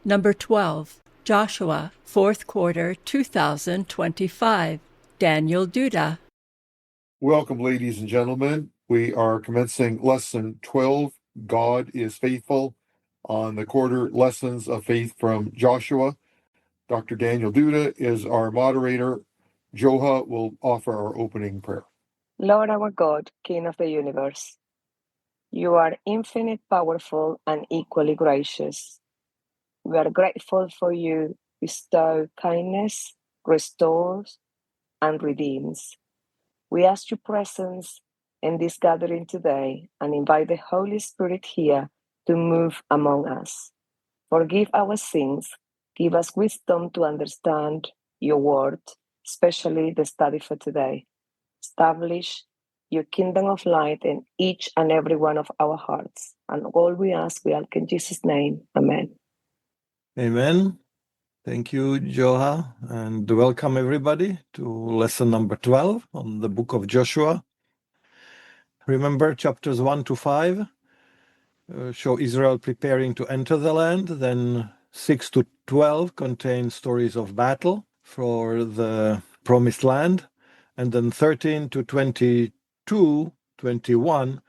Number 12, Joshua, 4th quarter, 2025. Daniel Duda. Welcome, ladies and gentlemen. We are commencing Lesson 12, God is Faithful, on the quarter Lessons of Faith from Joshua. Dr. Daniel Duda is our moderator. Joha will offer our opening prayer. Lord our God, King of the universe, you are infinite, powerful, and equally gracious. We are grateful for you bestow kindness, restores, and redeems. We ask your presence in this gathering today and invite the Holy Spirit here to move among us. Forgive our sins, give us wisdom to understand your word, especially the study for today. Establish your kingdom of light in each and every one of our hearts. And all we ask in Jesus' name. Amen. Amen. Thank you, Joha, and welcome everybody to lesson number 12 on the book of Joshua. Remember, chapters 1 to 5 show Israel preparing to enter the land. Then 6 to 12 contain stories of battle for the promised land. And then 13 to 22, 21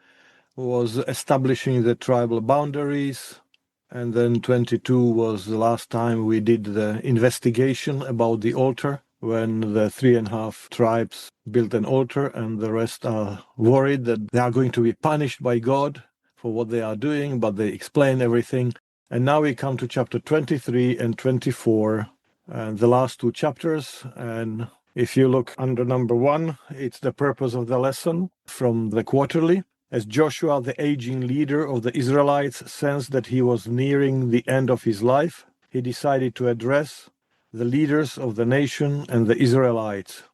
was establishing the tribal boundaries. And then 22 was the last time we did the investigation about the altar, when the 3.5 tribes built an altar and the rest are worried that they are going to be punished by God for what they are doing, but they explain everything. And now we come to chapter 23 and 24, and the last two chapters. And if you look under number 1, it's the purpose of the lesson from the quarterly. As Joshua, the aging leader of the Israelites, sensed that he was nearing the end of his life, he decided to address the leaders of the nation and the Israelites.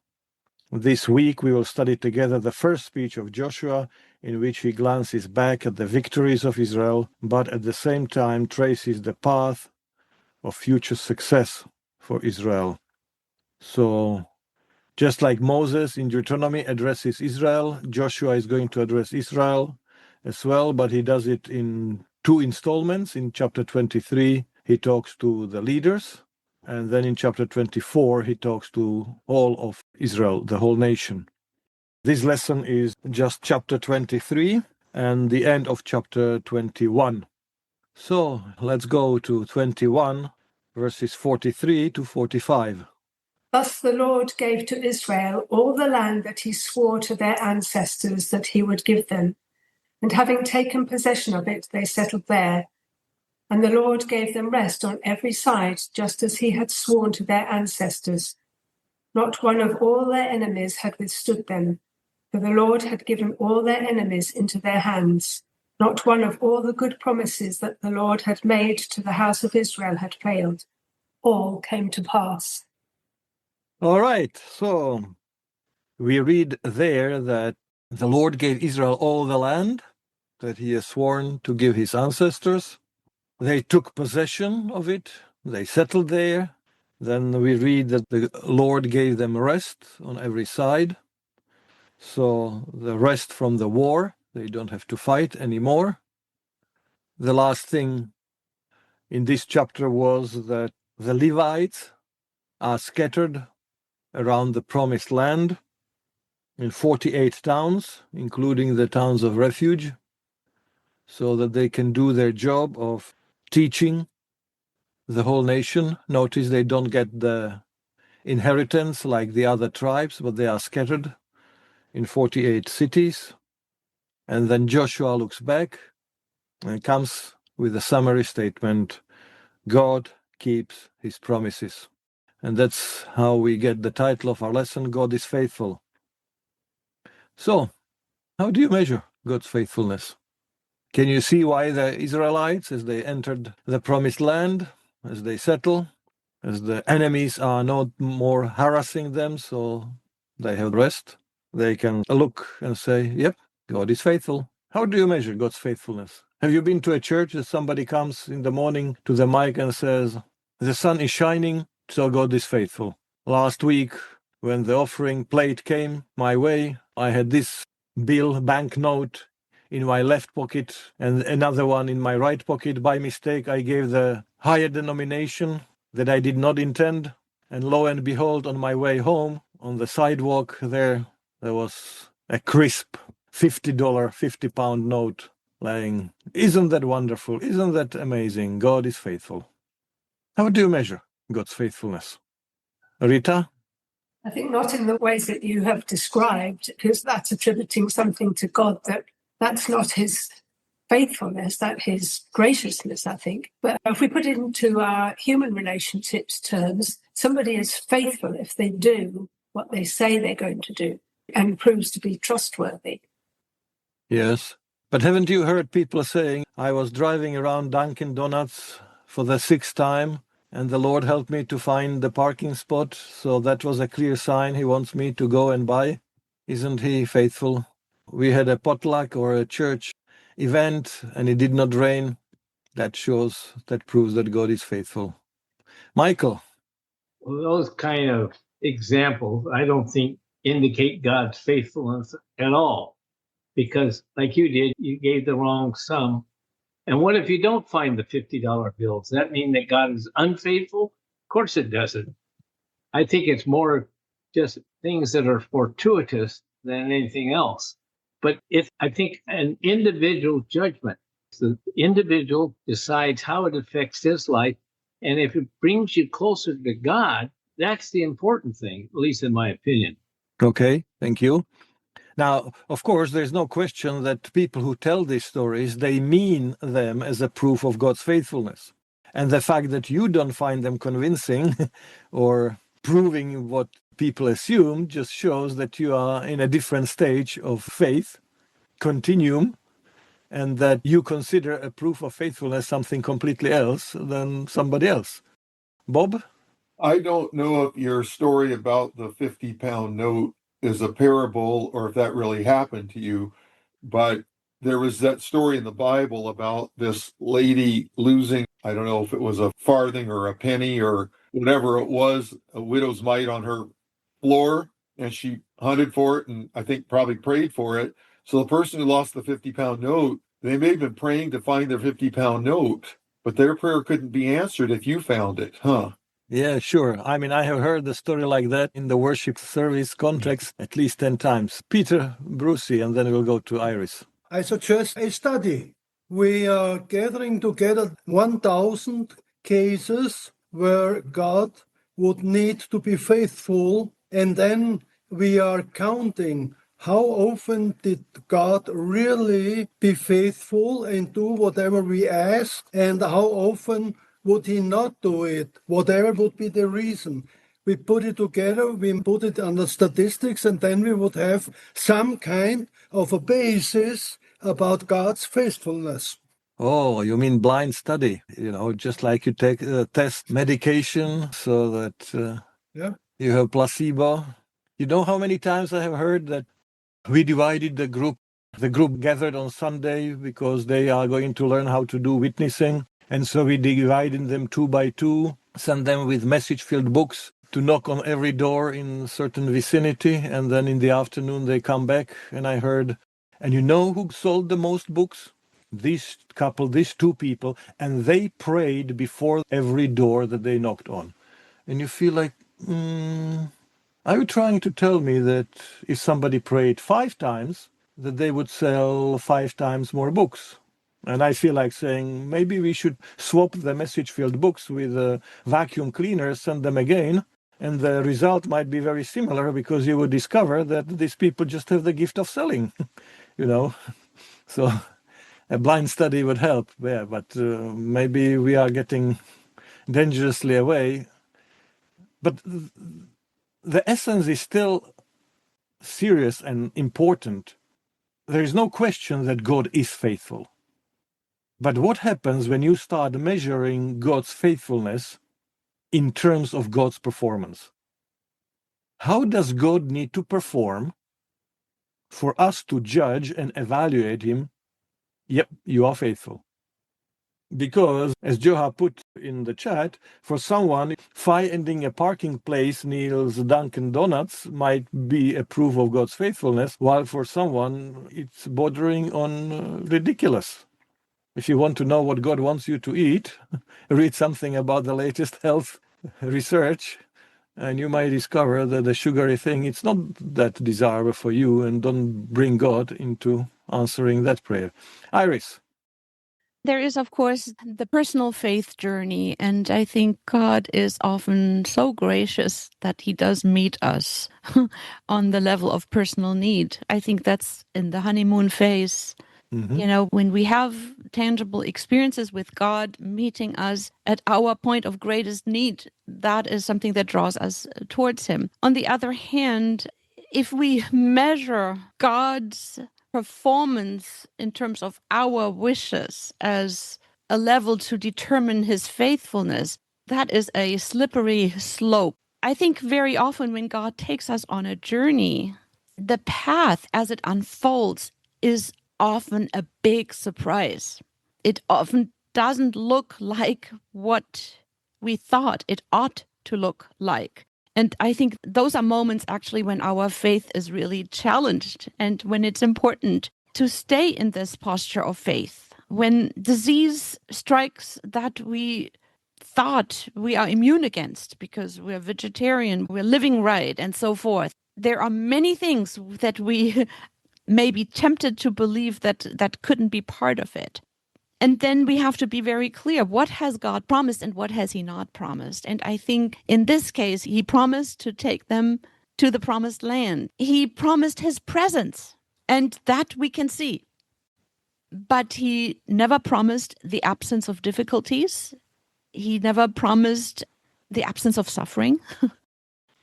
This week we will study together the first speech of Joshua, in which he glances back at the victories of Israel, but at the same time traces the path of future success for Israel. So, just like Moses in Deuteronomy addresses Israel, Joshua is going to address Israel as well, but he does it in 2 installments. In chapter 23, he talks to the leaders, and then in chapter 24, he talks to all of Israel, the whole nation. This lesson is just chapter 23 and the end of chapter 21. So let's go to 21, verses 43 to 45. Thus the Lord gave to Israel all the land that he swore to their ancestors that he would give them. And having taken possession of it, they settled there. And the Lord gave them rest on every side, just as he had sworn to their ancestors. Not one of all their enemies had withstood them, for the Lord had given all their enemies into their hands. Not one of all the good promises that the Lord had made to the house of Israel had failed. All came to pass. All right, so we read there that the Lord gave Israel all the land that he has sworn to give his ancestors. They took possession of it, they settled there. Then we read that the Lord gave them rest on every side. So the rest from the war, they don't have to fight anymore. The last thing in this chapter was that the Levites are scattered around the promised land in 48 towns, including the towns of refuge, so that they can do their job of teaching the whole nation. Notice they don't get the inheritance like the other tribes, but they are scattered in 48 cities. And then Joshua looks back and comes with a summary statement: God keeps his promises. And that's how we get the title of our lesson, God is Faithful. So, how do you measure God's faithfulness? Can you see why the Israelites, as they entered the promised land, as they settle, as the enemies are not more harassing them, so they have rest, they can look and say, yep, God is faithful. How do you measure God's faithfulness? Have you been to a church that somebody comes in the morning to the mic and says, the sun is shining, so God is faithful? Last week, when the offering plate came my way, I had this banknote in my left pocket and another one in my right pocket. By mistake, I gave the higher denomination that I did not intend. And lo and behold, on my way home, on the sidewalk there was a crisp $50, 50-pound note lying. Isn't that wonderful? Isn't that amazing? God is faithful. How do you measure God's faithfulness? Rita? I think not in the ways that you have described, because that's attributing something to God that's not his faithfulness, that's his graciousness, I think. But if we put it into our human relationships terms, somebody is faithful if they do what they say they're going to do and proves to be trustworthy. Yes. But haven't you heard people saying, I was driving around Dunkin' Donuts for the 6th time, and the Lord helped me to find the parking spot, so that was a clear sign he wants me to go and buy. Isn't he faithful? We had a potluck or a church event, and it did not rain. That proves that God is faithful. Michael? Well, those kind of examples, I don't think indicate God's faithfulness at all. Because like you did, you gave the wrong sum. And what if you don't find the $50 bill? Does that mean that God is unfaithful? Of course it doesn't. I think it's more just things that are fortuitous than anything else. But I think an individual judgment, the individual decides how it affects his life. And if it brings you closer to God, that's the important thing, at least in my opinion. Okay, thank you. Now, of course, there's no question that people who tell these stories, they mean them as a proof of God's faithfulness. And the fact that you don't find them convincing or proving what people assume just shows that you are in a different stage of faith, continuum, and that you consider a proof of faithfulness something completely else than somebody else. Bob? I don't know if your story about the 50-pound note is a parable or if that really happened to you, but there was that story in the Bible about this lady losing, I don't know if it was a farthing or a penny or whatever it was, a widow's mite on her floor, and she hunted for it and I think probably prayed for it. So the person who lost the 50-pound note, they may have been praying to find their 50-pound note, but their prayer couldn't be answered if you found it, huh? Yeah, sure. I mean, I have heard the story like that in the worship service context at least 10 times. Peter, Brucey, and then we'll go to Iris. I suggest a study. We are gathering together 1,000 cases where God would need to be faithful, and then we are counting how often did God really be faithful and do whatever we ask, and how often would he not do it, whatever would be the reason. We put it together, we put it under statistics, and then we would have some kind of a basis about God's faithfulness. Oh, you mean blind study, just like you take a test medication so that you have placebo. You know how many times I have heard that we divided the group gathered on Sunday because they are going to learn how to do witnessing. And so we divided them 2 by 2, sent them with message-filled books to knock on every door in a certain vicinity. And then in the afternoon, they come back and I heard, and you know who sold the most books? This couple, these 2 people, and they prayed before every door that they knocked on. And you feel like, are you trying to tell me that if somebody prayed 5 times, that they would sell 5 times more books? And I feel like saying, maybe we should swap the message-filled books with a vacuum cleaner, send them again, and the result might be very similar because you would discover that these people just have the gift of selling, So a blind study would help, yeah, but maybe we are getting dangerously away. But the essence is still serious and important. There is no question that God is faithful. But what happens when you start measuring God's faithfulness in terms of God's performance? How does God need to perform for us to judge and evaluate him? Yep, you are faithful. Because, as Joha put in the chat, for someone, finding a parking place near Dunkin' Donuts might be a proof of God's faithfulness, while for someone, it's bordering on ridiculous. If you want to know what God wants you to eat, read something about the latest health research, and you might discover that the sugary thing, it's not that desirable for you, and don't bring God into answering that prayer. Iris. There is, of course, the personal faith journey, and I think God is often so gracious that he does meet us on the level of personal need. I think that's in the honeymoon phase. You know, when we have tangible experiences with God meeting us at our point of greatest need, that is something that draws us towards him. On the other hand, if we measure God's performance in terms of our wishes as a level to determine his faithfulness, that is a slippery slope. I think very often when God takes us on a journey, the path as it unfolds is often a big surprise. It often doesn't look like what we thought it ought to look like. And I think those are moments actually when our faith is really challenged and when it's important to stay in this posture of faith. When disease strikes that we thought we are immune against because we're vegetarian, we're living right, and so forth. There are many things that we may be tempted to believe that couldn't be part of it. And then we have to be very clear, what has God promised and what has he not promised? And I think in this case, he promised to take them to the promised land. He promised his presence, and that we can see. But he never promised the absence of difficulties. He never promised the absence of suffering.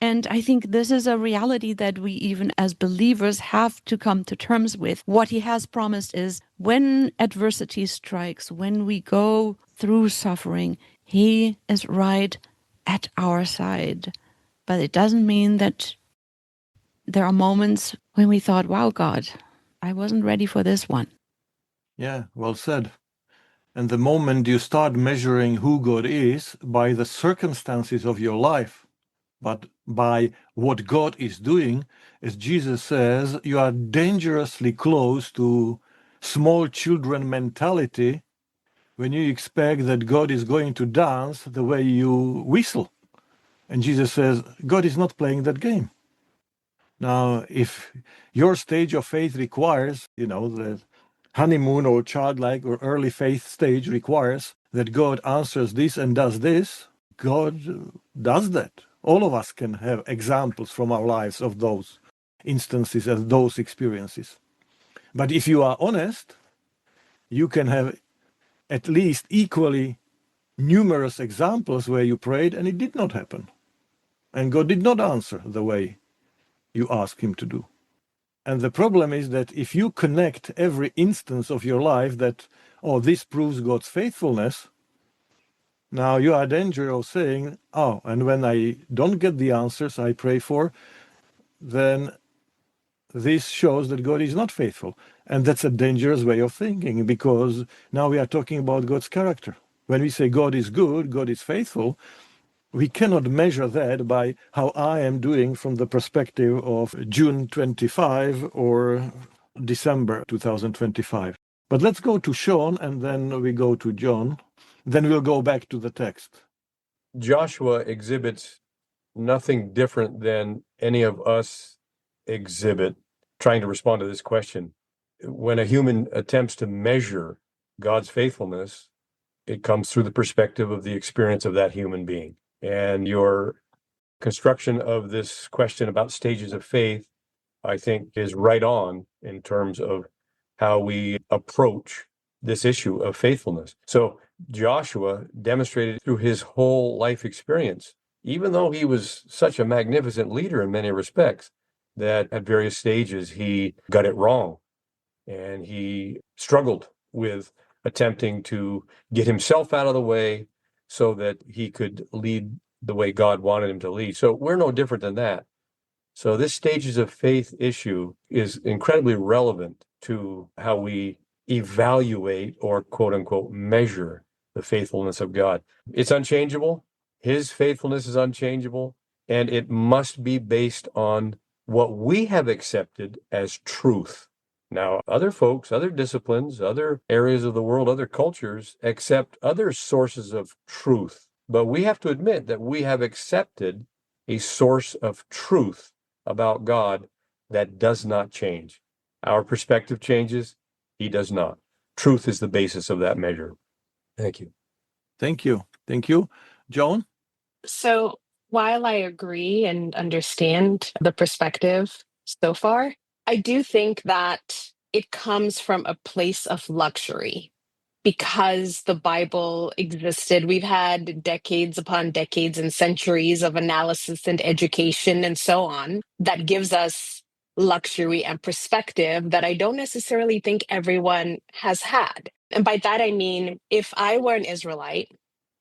And I think this is a reality that we, even as believers, have to come to terms with. What he has promised is when adversity strikes, when we go through suffering, he is right at our side. But it doesn't mean that there are moments when we thought, wow, God, I wasn't ready for this one. Yeah, well said. And the moment you start measuring who God is by the circumstances of your life, but by what God is doing, as Jesus says, you are dangerously close to small children mentality when you expect that God is going to dance the way you whistle. And Jesus says, God is not playing that game. Now, if your stage of faith requires, the honeymoon or childlike or early faith stage requires that God answers this and does this, God does that. All of us can have examples from our lives of those instances and those experiences. But if you are honest, you can have at least equally numerous examples where you prayed and it did not happen. And God did not answer the way you asked him to do. And the problem is that if you connect every instance of your life that, oh, this proves God's faithfulness, now you are in danger of saying, oh, and when I don't get the answers I pray for, then this shows that God is not faithful. And that's a dangerous way of thinking, because now we are talking about God's character. When we say God is good, God is faithful, we cannot measure that by how I am doing from the perspective of June 25 or December 2025. But let's go to Sean and then we go to John. Then we'll go back to the text. Joshua exhibits nothing different than any of us exhibit trying to respond to this question. When a human attempts to measure God's faithfulness, it comes through the perspective of the experience of that human being. And your construction of this question about stages of faith, I think, is right on in terms of how we approach this issue of faithfulness. So Joshua demonstrated through his whole life experience, even though he was such a magnificent leader in many respects, that at various stages he got it wrong and he struggled with attempting to get himself out of the way so that he could lead the way God wanted him to lead. So we're no different than that. So this stages of faith issue is incredibly relevant to how we evaluate or quote unquote measure the faithfulness of God. It's unchangeable. His faithfulness is unchangeable, and it must be based on what we have accepted as truth. Now, other folks, other disciplines, other areas of the world, other cultures accept other sources of truth. But we have to admit that we have accepted a source of truth about God that does not change. Our perspective changes, he does not. Truth is the basis of that measure. Thank you. Thank you. Thank you. Joan? So while I agree and understand the perspective so far, I do think that it comes from a place of luxury because the Bible existed. We've had decades upon decades and centuries of analysis and education and so on that gives us luxury and perspective that I don't necessarily think everyone has had. And by that, I mean, if I were an Israelite,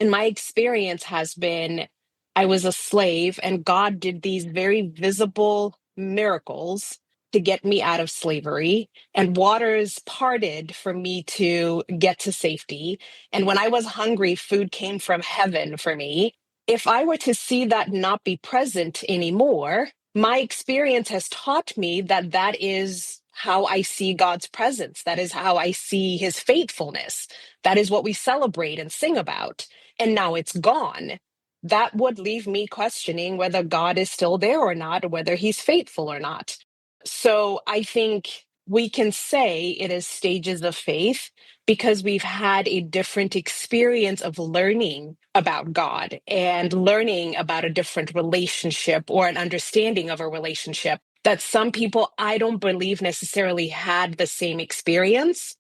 and my experience has been I was a slave, and God did these very visible miracles to get me out of slavery, and waters parted for me to get to safety. And when I was hungry, food came from heaven for me. If I were to see that not be present anymore, my experience has taught me that that is how I see God's presence. That is how I see his faithfulness. That is what we celebrate and sing about. And now it's gone. That would leave me questioning whether God is still there or not, or whether he's faithful or not. So I think we can say it is stages of faith because we've had a different experience of learning about God and learning about a different relationship or an understanding of a relationship that some people I don't believe necessarily had the same experience.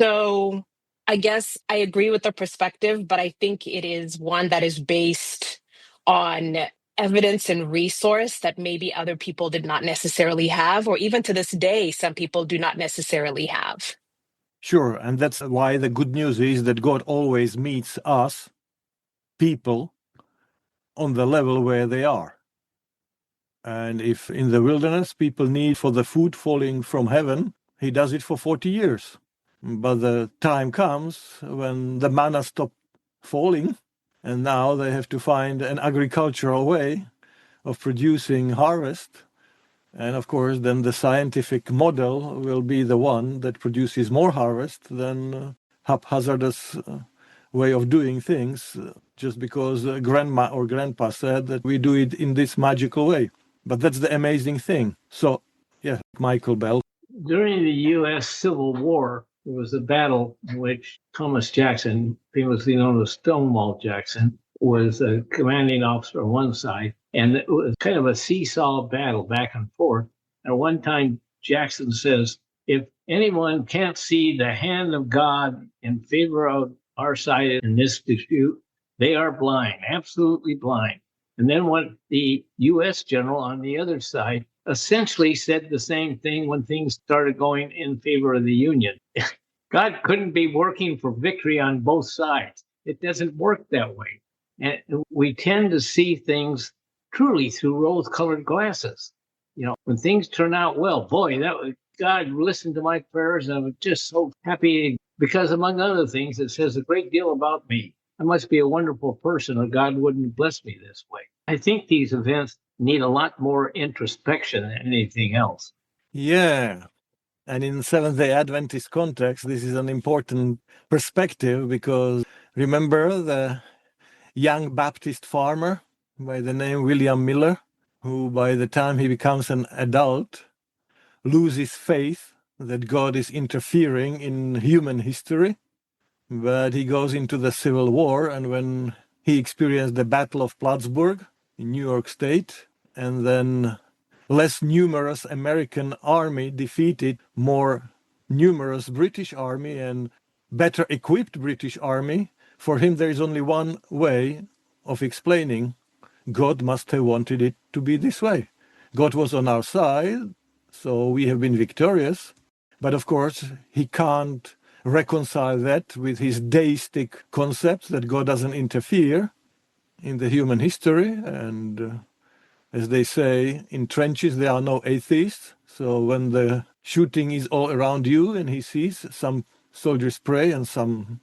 So I guess I agree with the perspective, but I think it is one that is based on evidence and resource that maybe other people did not necessarily have, or even to this day, some people do not necessarily have. Sure, and that's why the good news is that God always meets us, people, on the level where they are. And if in the wilderness people need for the food falling from heaven, he does it for 40 years. But the time comes when the manna stops falling, and now they have to find an agricultural way of producing harvest. And of course, then the scientific model will be the one that produces more harvest than haphazardous way of doing things, just because grandma or grandpa said that we do it in this magical way. But that's the amazing thing. So, yeah, Michael Bell. During the U.S. Civil War, there was a battle in which Thomas Jackson, famously known as Stonewall Jackson, was a commanding officer on one side, and it was kind of a seesaw battle back and forth. And one time, Jackson says, if anyone can't see the hand of God in favor of our side in this dispute, they are blind, absolutely blind. And then when the U.S. general on the other side essentially said the same thing when things started going in favor of the Union. God couldn't be working for victory on both sides. It doesn't work that way. And we tend to see things truly through rose-colored glasses. You know, when things turn out well, boy, that was, God listened to my prayers, and I was just so happy because, among other things, it says a great deal about me. I must be a wonderful person, or God wouldn't bless me this way. I think these events need a lot more introspection than anything else. Yeah. And in Seventh-day Adventist context, this is an important perspective because remember the young Baptist farmer by the name William Miller, who by the time he becomes an adult loses faith that God is interfering in human history. But he goes into the Civil War, and when he experienced the Battle of Plattsburgh in New York State, and then less numerous American army defeated more numerous British army and better equipped British army, for him there is only one way of explaining God must have wanted it to be this way. God was on our side, so we have been victorious. But of course, he can't reconcile that with his deistic concepts that God doesn't interfere in the human history. And as they say, in trenches there are no atheists. So when the shooting is all around you and he sees some soldiers pray and some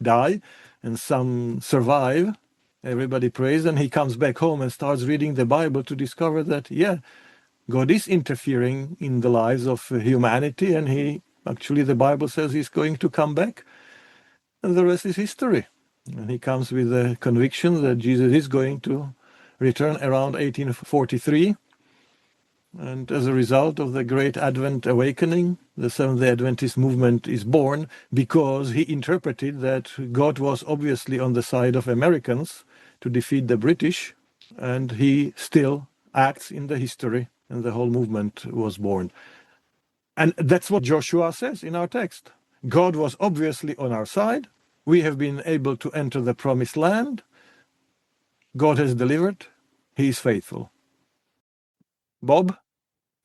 die and some survive, everybody prays, and he comes back home and starts reading the Bible to discover that, yeah, God is interfering in the lives of humanity, and the Bible says he's going to come back, and the rest is history. And he comes with the conviction that Jesus is going to return around 1843. And as a result of the Great Advent Awakening, the Seventh-day Adventist movement is born because he interpreted that God was obviously on the side of Americans to defeat the British, and he still acts in the history, and the whole movement was born. And that's what Joshua says in our text. God was obviously on our side. We have been able to enter the promised land. God has delivered. He is faithful. Bob?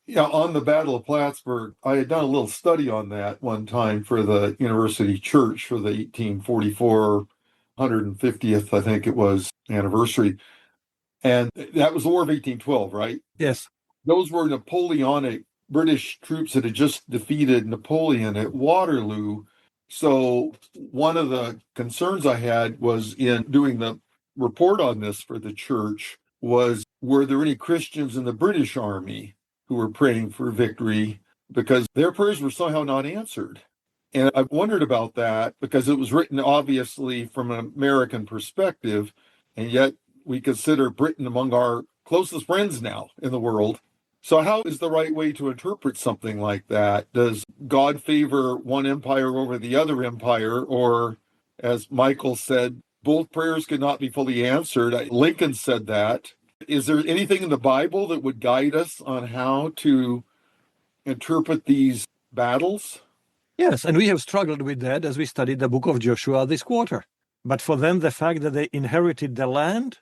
Yeah, on the Battle of Plattsburgh, I had done a little study on that one time for the University Church for the 1844 150th, I think it was, anniversary. And that was the War of 1812, right? Yes. Those were Napoleonic British troops that had just defeated Napoleon at Waterloo. So one of the concerns I had was in doing the report on this for the church was, were there any Christians in the British Army who were praying for victory? Because their prayers were somehow not answered. And I wondered about that because it was written obviously from an American perspective, and yet we consider Britain among our closest friends now in the world. So how is the right way to interpret something like that? Does God favor one empire over the other empire? Or, as Michael said, both prayers could not be fully answered? Lincoln said that. Is there anything in the Bible that would guide us on how to interpret these battles? Yes, and we have struggled with that as we studied the book of Joshua this quarter. But for them, the fact that they inherited the land,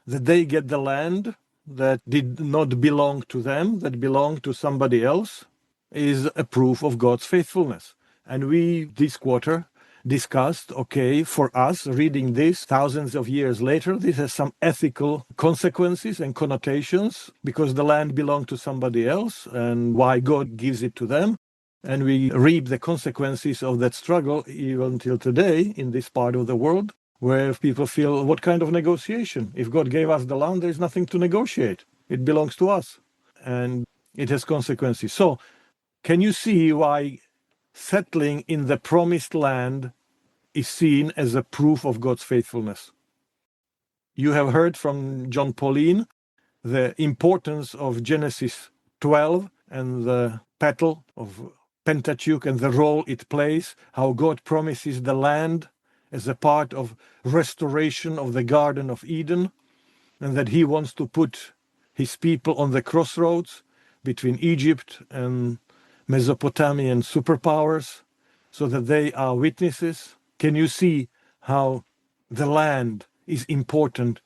that they get the land that did not belong to them, that belonged to somebody else, is a proof of God's faithfulness. And we, this quarter, discussed, okay, for us, reading this thousands of years later, this has some ethical consequences and connotations because the land belonged to somebody else and why God gives it to them. And we reap the consequences of that struggle even till today in this part of the world, where people feel, what kind of negotiation? If God gave us the land, there's nothing to negotiate. It belongs to us. And it has consequences. So, can you see why settling in the promised land is seen as a proof of God's faithfulness? You have heard from John Pauline the importance of Genesis 12 and the battle of Pentateuch and the role it plays, how God promises the land as a part of restoration of the Garden of Eden, and that he wants to put his people on the crossroads between Egypt and Mesopotamian superpowers so that they are witnesses. Can you see how the land is important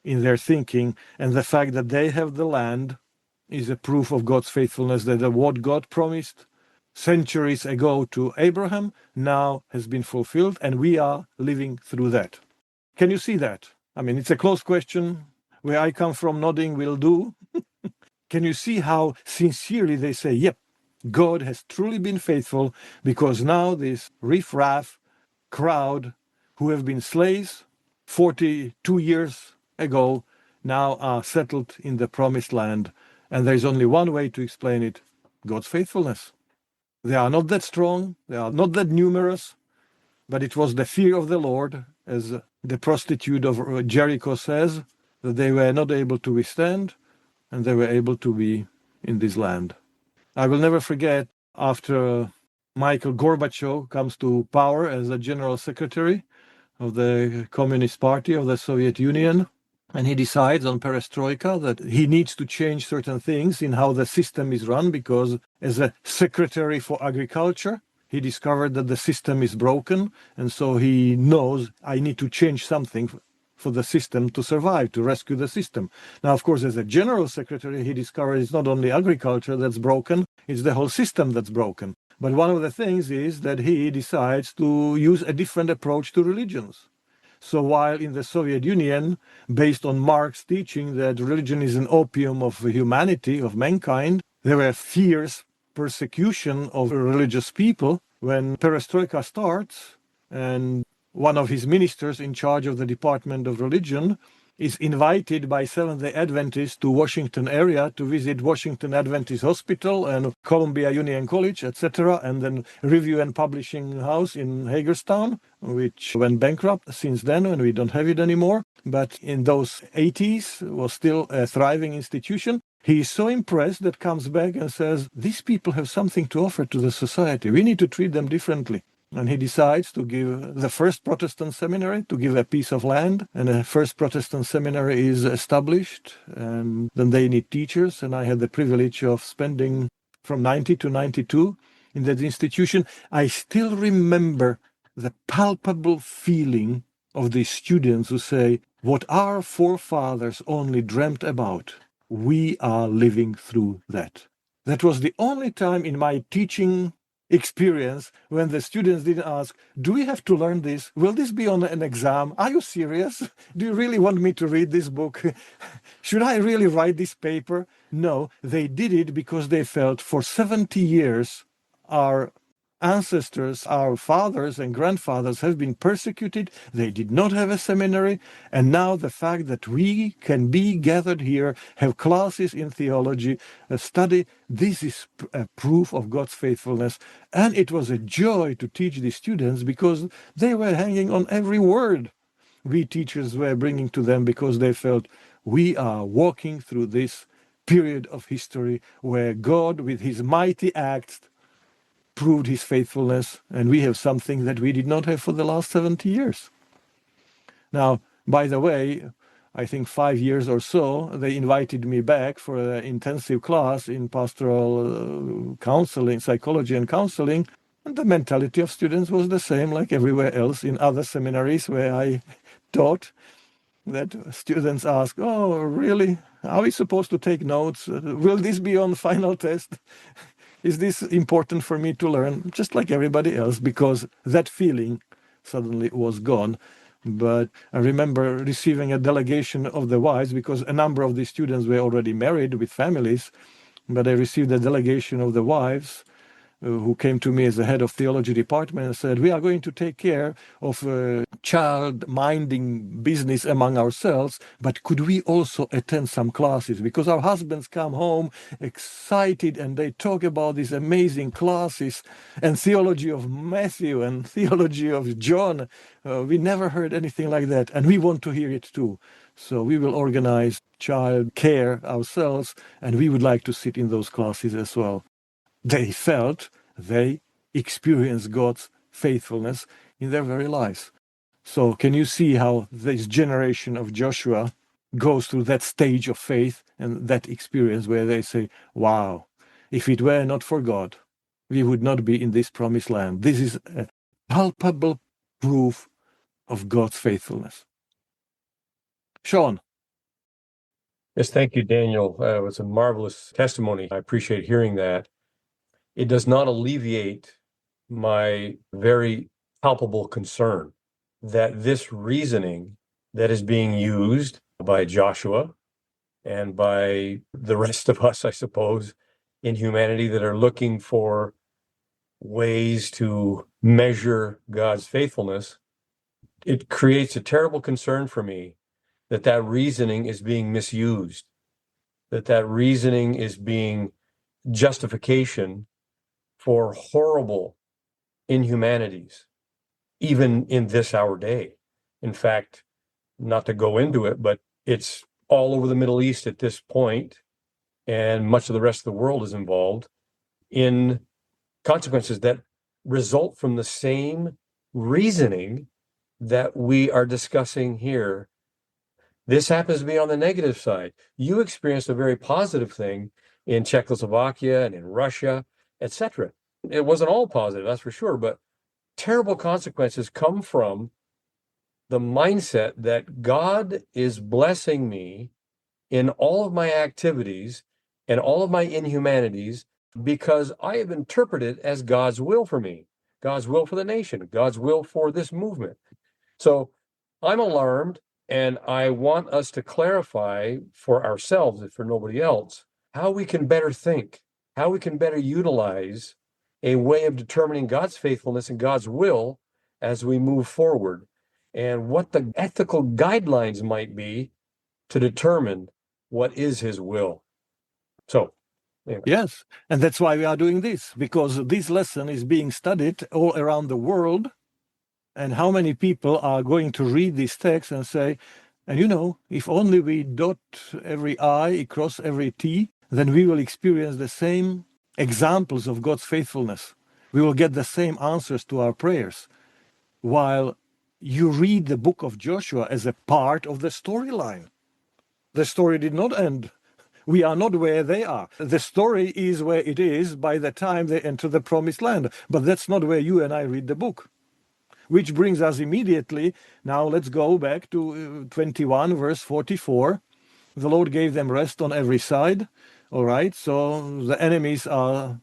in their thinking, and the fact that they have the land is a proof of God's faithfulness, that what God promised centuries ago to Abraham now has been fulfilled, and we are living through that. Can you see that? I mean, it's a close question. Where I come from, nodding will do. Can you see how sincerely they say, yep, God has truly been faithful, because now this riff-raff crowd who have been slaves 42 years ago now are settled in the promised land. And there's only one way to explain it: God's faithfulness. They are not that strong, they are not that numerous, but it was the fear of the Lord, as the prostitute of Jericho says, that they were not able to withstand, and they were able to be in this land. I will never forget, after Michael Gorbachev comes to power as the general secretary of the Communist Party of the Soviet Union, and he decides on perestroika that he needs to change certain things in how the system is run, because as a secretary for agriculture, he discovered that the system is broken, and so he knows, I need to change something for the system to survive, to rescue the system. Now, of course, as a general secretary, he discovered it's not only agriculture that's broken, it's the whole system that's broken. But one of the things is that he decides to use a different approach to religions. So while in the Soviet Union, based on Marx's teaching that religion is an opium of humanity, of mankind, there were fierce persecution of religious people. When perestroika starts, and one of his ministers in charge of the Department of Religion is invited by Seventh-day Adventists to Washington area to visit Washington Adventist Hospital and Columbia Union College, etc., and then Review and Publishing House in Hagerstown, which went bankrupt since then, and we don't have it anymore. But in those 80s, was still a thriving institution. He is so impressed that comes back and says, these people have something to offer to the society. We need to treat them differently. And he decides to give the first Protestant seminary, to give a piece of land. And a first Protestant seminary is established. And then they need teachers. And I had the privilege of spending from 90 to 92 in that institution. I still remember the palpable feeling of the students who say, what our forefathers only dreamt about, we are living through that. That was the only time in my teaching experience when the students didn't ask, do we have to learn this? Will this be on an exam? Are you serious? Do you really want me to read this book? Should I really write this paper? No, they did it because they felt for 70 years our ancestors, our fathers and grandfathers have been persecuted. They did not have a seminary. And now the fact that we can be gathered here, have classes in theology, study, this is a proof of God's faithfulness. And it was a joy to teach the students because they were hanging on every word we teachers were bringing to them, because they felt we are walking through this period of history where God, with his mighty acts, proved his faithfulness, and we have something that we did not have for the last 70 years. Now, by the way, I think 5 years or so, they invited me back for an intensive class in pastoral counseling, psychology and counseling, and the mentality of students was the same like everywhere else in other seminaries where I taught, that students ask, oh, really? Are we supposed to take notes? Will this be on final test? Is this important for me to learn? Just like everybody else, because that feeling suddenly was gone. But I remember receiving a delegation of the wives, because a number of the students were already married with families, but I received a delegation of the wives who came to me as the head of theology department and said, we are going to take care of child-minding business among ourselves, but could we also attend some classes? Because our husbands come home excited and they talk about these amazing classes and theology of Matthew and theology of John. We never heard anything like that, and we want to hear it too. So we will organize child care ourselves, and we would like to sit in those classes as well. They felt they experienced God's faithfulness in their very lives. So can you see how this generation of Joshua goes through that stage of faith and that experience where they say, wow, if it were not for God, we would not be in this promised land. This is a palpable proof of God's faithfulness. Sean. Yes, thank you, Daniel. It was a marvelous testimony. I appreciate hearing that. It does not alleviate my very palpable concern that this reasoning that is being used by Joshua and by the rest of us, I suppose, in humanity that are looking for ways to measure God's faithfulness, it creates a terrible concern for me that that reasoning is being misused, that that reasoning is being justification for horrible inhumanities, even in this our day. In fact, not to go into it, but it's all over the Middle East at this point, and much of the rest of the world is involved in consequences that result from the same reasoning that we are discussing here. This happens to be on the negative side. You experienced a very positive thing in Czechoslovakia and in Russia, etc. It wasn't all positive, that's for sure, but terrible consequences come from the mindset that God is blessing me in all of my activities and all of my inhumanities because I have interpreted as God's will for me, God's will for the nation, God's will for this movement. So I'm alarmed, and I want us to clarify for ourselves, and for nobody else, how we can better think, how we can better utilize a way of determining God's faithfulness and God's will as we move forward, and what the ethical guidelines might be to determine what is his will. So, anyway. Yes, and that's why we are doing this, because this lesson is being studied all around the world. And how many people are going to read this text and say, and you know, if only we dot every I, cross every T, then we will experience the same examples of God's faithfulness. We will get the same answers to our prayers. While you read the book of Joshua as a part of the storyline. The story did not end. We are not where they are. The story is where it is by the time they enter the promised land. But that's not where you and I read the book. Which brings us immediately, now let's go back to 21, verse 44. The Lord gave them rest on every side. All right, so the enemies are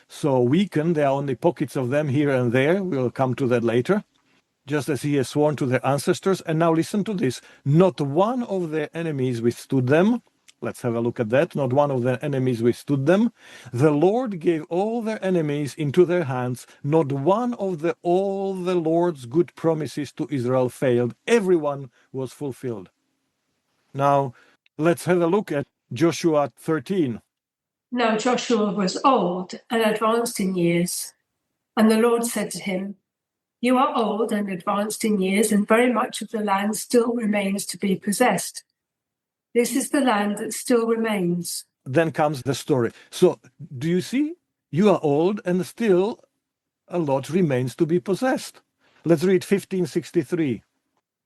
so weakened. There are only pockets of them here and there. We'll come to that later. Just as he has sworn to their ancestors. And now listen to this. Not one of their enemies withstood them. Let's have a look at that. Not one of their enemies withstood them. The Lord gave all their enemies into their hands. Not one of all the Lord's good promises to Israel failed. Everyone was fulfilled. Now, let's have a look at Joshua 13. Now Joshua was old and advanced in years, and the Lord said to him, "You are old and advanced in years, and very much of the land still remains to be possessed. This is the land that still remains." Then comes the story. So, do you see? You are old and still a lot remains to be possessed. Let's read 1563.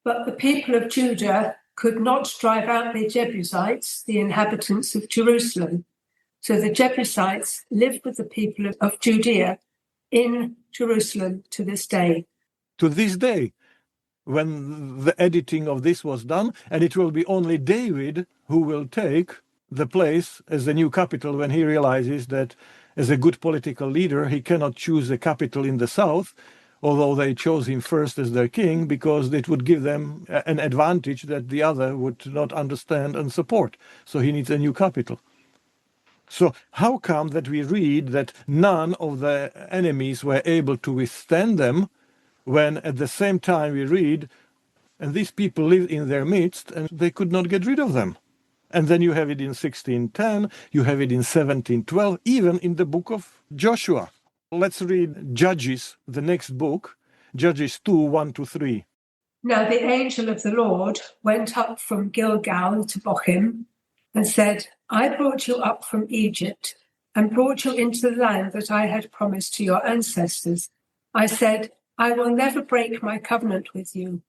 But the people of Judah could not drive out the Jebusites, the inhabitants of Jerusalem. So the Jebusites live with the people of Judea in Jerusalem to this day. To this day, when the editing of this was done, and it will be only David who will take the place as the new capital when he realizes that as a good political leader, he cannot choose a capital in the south, although they chose him first as their king, because it would give them an advantage that the other would not understand and support. So he needs a new capital. So how come that we read that none of the enemies were able to withstand them, when at the same time we read, and these people lived in their midst and they could not get rid of them? And then you have it in 1610, you have it in 1712, even in the book of Joshua. Let's read Judges, the next book, Judges 2, 1-3. Now the angel of the Lord went up from Gilgal to Bochim and said, "I brought you up from Egypt and brought you into the land that I had promised to your ancestors. I said, I will never break my covenant with you.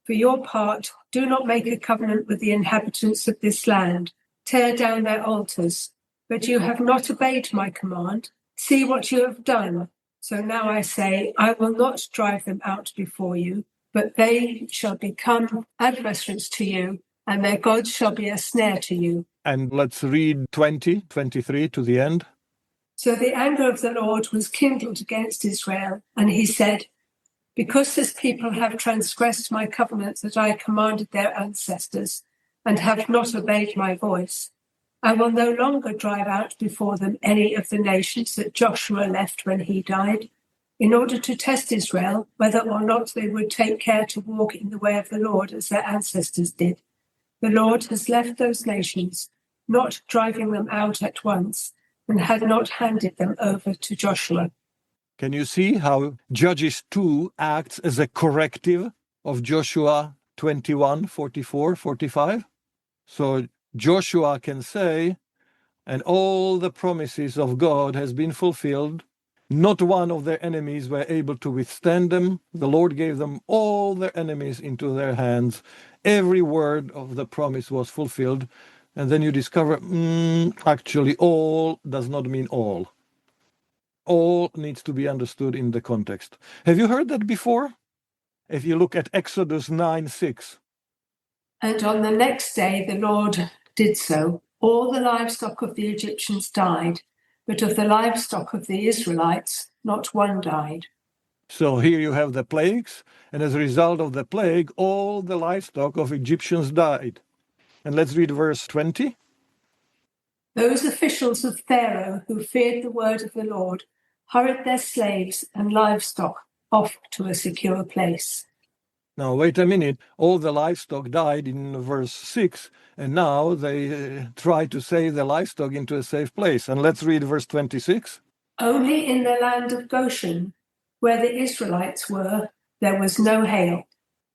For your part, do not make a covenant with the inhabitants of this land. Tear down their altars. But you have not obeyed my command. See what you have done. So now I say, I will not drive them out before you, but they shall become adversaries to you, and their gods shall be a snare to you." And let's read 23 to the end. So the anger of the Lord was kindled against Israel, and he said, "Because this people have transgressed my covenant that I commanded their ancestors, and have not obeyed my voice, I will no longer drive out before them any of the nations that Joshua left when he died, in order to test Israel whether or not they would take care to walk in the way of the Lord as their ancestors did. The Lord has left those nations, not driving them out at once, and had not handed them over to Joshua." Can you see how Judges 2 acts as a corrective of Joshua 21, 44, 45? So Joshua can say, and all the promises of God has been fulfilled. Not one of their enemies were able to withstand them. The Lord gave them all their enemies into their hands. Every word of the promise was fulfilled. And then you discover, actually, all does not mean all. All needs to be understood in the context. Have you heard that before? If you look at Exodus 9:6. And on the next day the Lord did so. All the livestock of the Egyptians died, but of the livestock of the Israelites, not one died. So here you have the plagues, and as a result of the plague, all the livestock of Egyptians died. And let's read verse 20. Those officials of Pharaoh who feared the word of the Lord hurried their slaves and livestock off to a secure place. Now, wait a minute. All the livestock died in verse 6, and now they try to save the livestock into a safe place. And let's read verse 26. Only in the land of Goshen, where the Israelites were, there was no hail.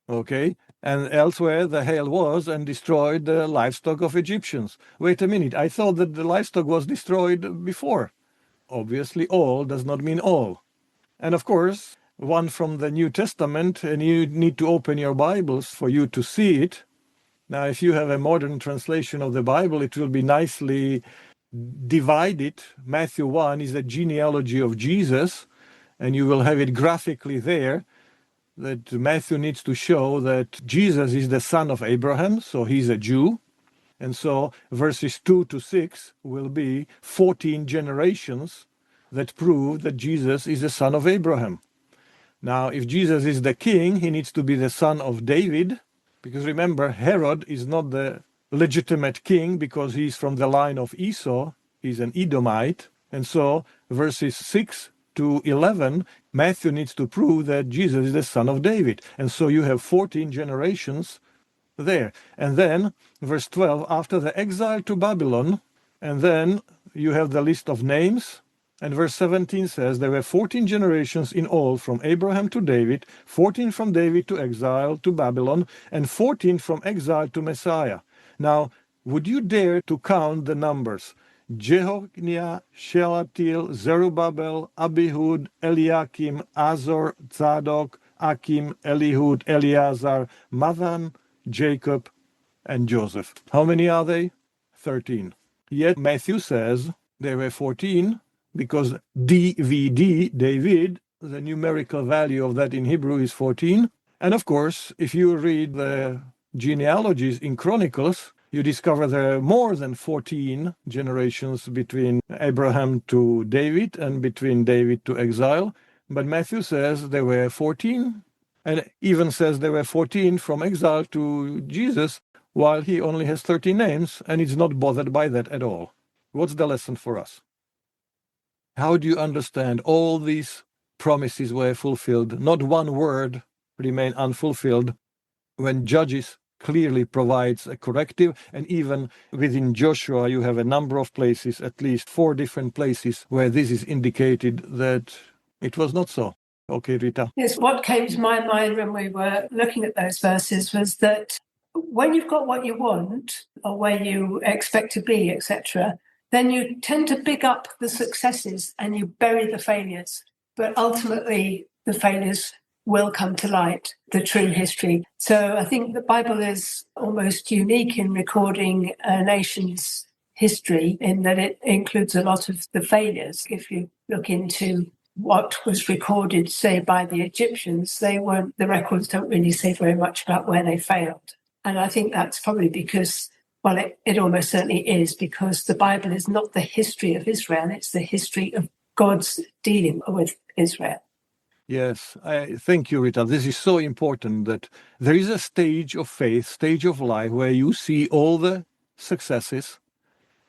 Okay. And elsewhere the hail was and destroyed the livestock of Egyptians. Wait a minute. I thought that the livestock was destroyed before. Obviously, all does not mean all. And of course, one from the New Testament, and you need to open your Bibles for you to see it. Now, if you have a modern translation of the Bible, it will be nicely divided. Matthew 1 is the genealogy of Jesus, and you will have it graphically there, that Matthew needs to show that Jesus is the son of Abraham, so he's a Jew. And so verses 2 to 6 will be 14 generations that prove that Jesus is the son of Abraham. Now, if Jesus is the king, he needs to be the son of David, because remember, Herod is not the legitimate king because he's from the line of Esau. He's an Edomite. And so verses 6 to 11, Matthew needs to prove that Jesus is the son of David. And so you have 14 generations there. And then verse 12, after the exile to Babylon, and then you have the list of names. And verse 17 says there were 14 generations in all from Abraham to David, 14 from David to exile to Babylon, and 14 from exile to Messiah. Now, would you dare to count the numbers? Jehoniah, Shealtiel, Zerubbabel, Abihud, Eliakim, Azor, Zadok, Akim, Elihud, Eleazar, Mathan, Jacob, and Joseph. How many are they? 13. Yet Matthew says there were 14 because DVD, David, the numerical value of that in Hebrew is 14. And of course, if you read the genealogies in Chronicles, you discover there are more than 14 generations between Abraham to David and between David to exile. But Matthew says there were 14, and even says there were 14 from exile to Jesus, while he only has 13 names, and is not bothered by that at all. What's the lesson for us? How do you understand all these promises were fulfilled? Not one word remained unfulfilled when Judges clearly provides a corrective, and even within Joshua you have a number of places, at least 4 different places, where this is indicated that it was not so. Okay, Rita. Yes, what came to my mind when we were looking at those verses was that when you've got what you want or where you expect to be, etc., then you tend to big up the successes and you bury the failures. But ultimately, the failures will come to light, the true history. So I think the Bible is almost unique in recording a nation's history in that it includes a lot of the failures. If you look into what was recorded, say, by the Egyptians, the records don't really say very much about where they failed. And I think that's probably because, well, it almost certainly is, because the Bible is not the history of Israel, it's the history of God's dealing with Israel. Yes, I thank you, Rita. This is so important that there is a stage of faith, stage of life where you see all the successes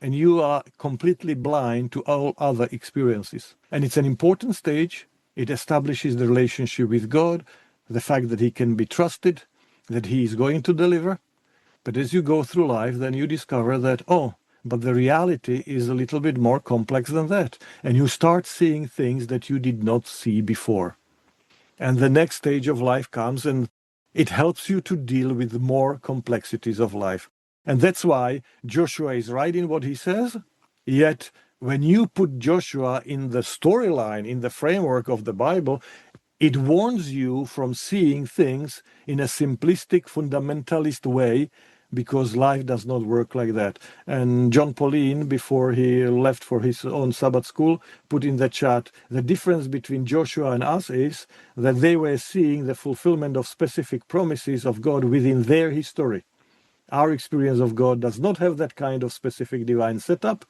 and you are completely blind to all other experiences. And it's an important stage. It establishes the relationship with God, the fact that he can be trusted, that he is going to deliver. But as you go through life, then you discover that, but the reality is a little bit more complex than that. And you start seeing things that you did not see before. And the next stage of life comes, and it helps you to deal with more complexities of life. And that's why Joshua is right in what he says. Yet, when you put Joshua in the storyline, in the framework of the Bible, it warns you from seeing things in a simplistic, fundamentalist way, because life does not work like that. And John Pauline, before he left for his own Sabbath school, put in the chat, the difference between Joshua and us is that they were seeing the fulfillment of specific promises of God within their history. Our experience of God does not have that kind of specific divine setup,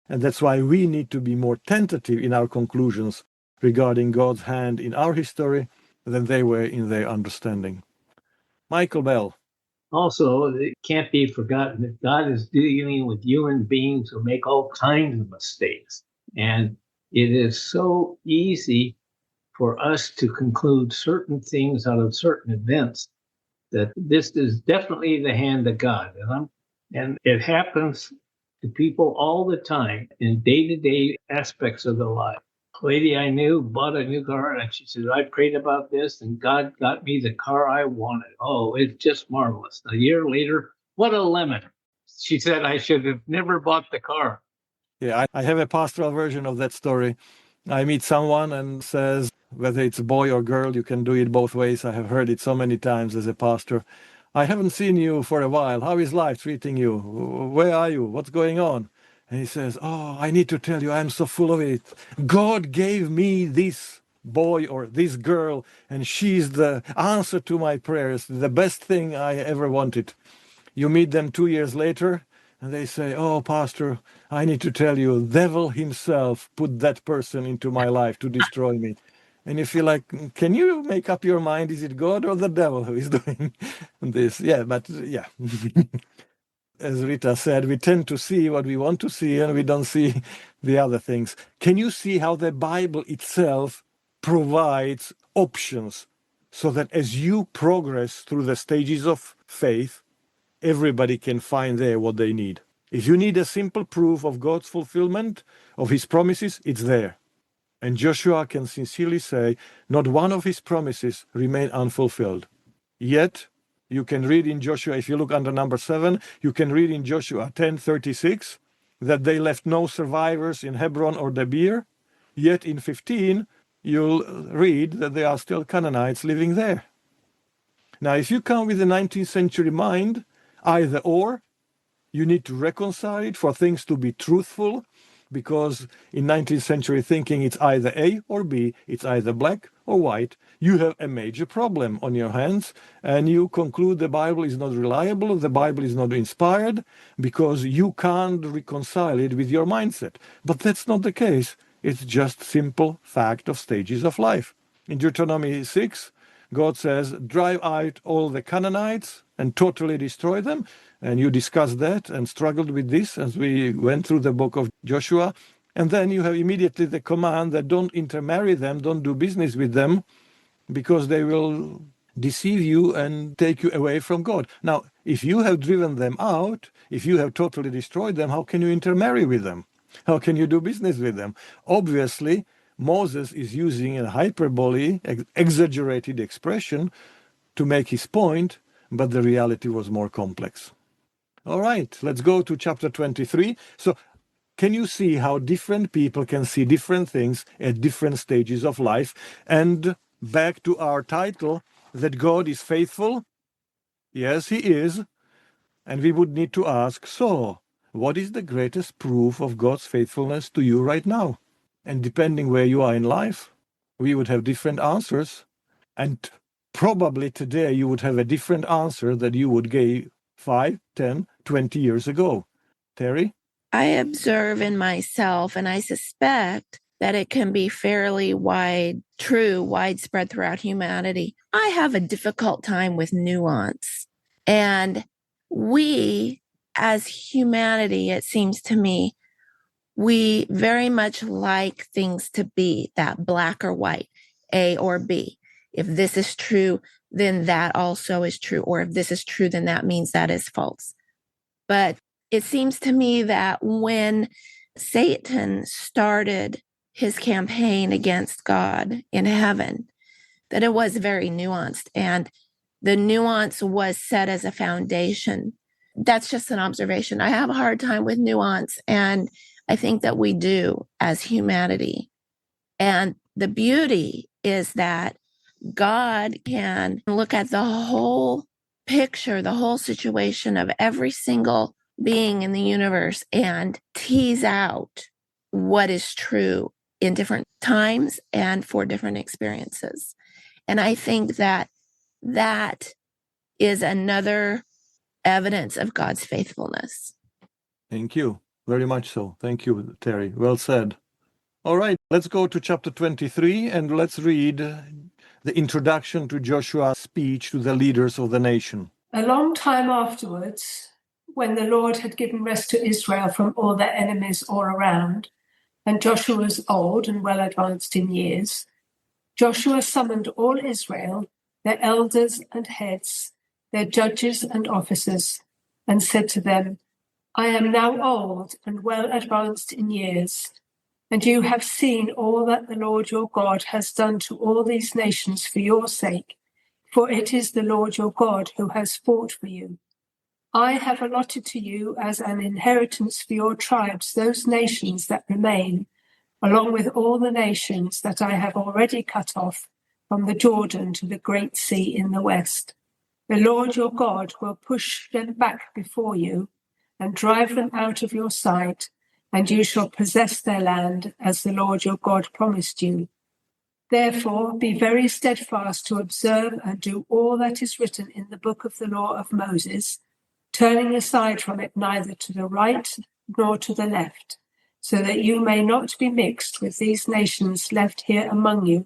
and that's why we need to be more tentative in our conclusions regarding God's hand in our history than they were in their understanding. Michael Bell. Also, it can't be forgotten that God is dealing with human beings who make all kinds of mistakes. And it is so easy for us to conclude certain things out of certain events that this is definitely the hand of God. And it happens to people all the time in day-to-day aspects of their life. A lady I knew bought a new car, and she said, I prayed about this, and God got me the car I wanted. Oh, it's just marvelous. A year later, what a lemon. She said, I should have never bought the car. Yeah, I have a pastoral version of that story. I meet someone and says, whether it's a boy or girl, you can do it both ways. I have heard it so many times as a pastor. I haven't seen you for a while. How is life treating you? Where are you? What's going on? And he says, oh, I need to tell you, I'm so full of it. God gave me this boy or this girl, and she's the answer to my prayers, the best thing I ever wanted. You meet them 2 years later, and they say, oh, Pastor, I need to tell you, devil himself put that person into my life to destroy me. And you feel like, can you make up your mind? Is it God or the devil who is doing this? Yeah, but yeah. As Rita said, we tend to see what we want to see and we don't see the other things. Can you see how the Bible itself provides options so that as you progress through the stages of faith, everybody can find there what they need? If you need a simple proof of God's fulfillment of his promises, it's there. And Joshua can sincerely say, not one of his promises remain unfulfilled. Yet, you can read in Joshua, if you look under number 7, you can read in Joshua 10:36 that they left no survivors in Hebron or Debir. Yet in 15, you'll read that there are still Canaanites living there. Now, if you come with a 19th century mind, either or, you need to reconcile it for things to be truthful, because in 19th century thinking it's either A or B, it's either black or white. You have a major problem on your hands, and you conclude the Bible is not reliable, the Bible is not inspired, because you can't reconcile it with your mindset. But that's not the case. It's just simple fact of stages of life. In Deuteronomy 6, God says, drive out all the Canaanites and totally destroy them. And you discussed that and struggled with this as we went through the book of Joshua. And then you have immediately the command that don't intermarry them, don't do business with them, because they will deceive you and take you away from God. Now, if you have driven them out, if you have totally destroyed them, how can you intermarry with them? How can you do business with them? Obviously, Moses is using a hyperbole, exaggerated expression to make his point, but the reality was more complex. All right, let's go to chapter 23. So, can you see how different people can see different things at different stages of life? And back to our title, that God is faithful. Yes, he is. And we would need to ask, so, what is the greatest proof of God's faithfulness to you right now? And depending where you are in life, we would have different answers. And probably today you would have a different answer that you would give 5, 10, 20 years ago. Terry? I observe in myself, and I suspect that it can be fairly widespread throughout humanity. I have a difficult time with nuance. And we, as humanity, it seems to me, we very much like things to be that black or white, A or B. If this is true, then that also is true. Or if this is true, then that means that is false. But it seems to me that when Satan started his campaign against God in heaven, that it was very nuanced. And the nuance was set as a foundation. That's just an observation. I have a hard time with nuance, and I think that we do as humanity. And the beauty is that God can look at the whole picture, the whole situation of every single being in the universe and tease out what is true in different times and for different experiences. And I think that that is another evidence of God's faithfulness. Thank you. Very much so. Thank you, Terry. Well said. All right, let's go to chapter 23 and let's read the introduction to Joshua's speech to the leaders of the nation. A long time afterwards, when the Lord had given rest to Israel from all their enemies all around, and Joshua was old and well advanced in years, Joshua summoned all Israel, their elders and heads, their judges and officers, and said to them, I am now old and well advanced in years, and you have seen all that the Lord your God has done to all these nations for your sake, for it is the Lord your God who has fought for you. I have allotted to you as an inheritance for your tribes those nations that remain, along with all the nations that I have already cut off from the Jordan to the great sea in the west. The Lord your God will push them back before you and drive them out of your sight, and you shall possess their land as the Lord your God promised you. Therefore, be very steadfast to observe and do all that is written in the book of the law of Moses, turning aside from it neither to the right nor to the left, so that you may not be mixed with these nations left here among you,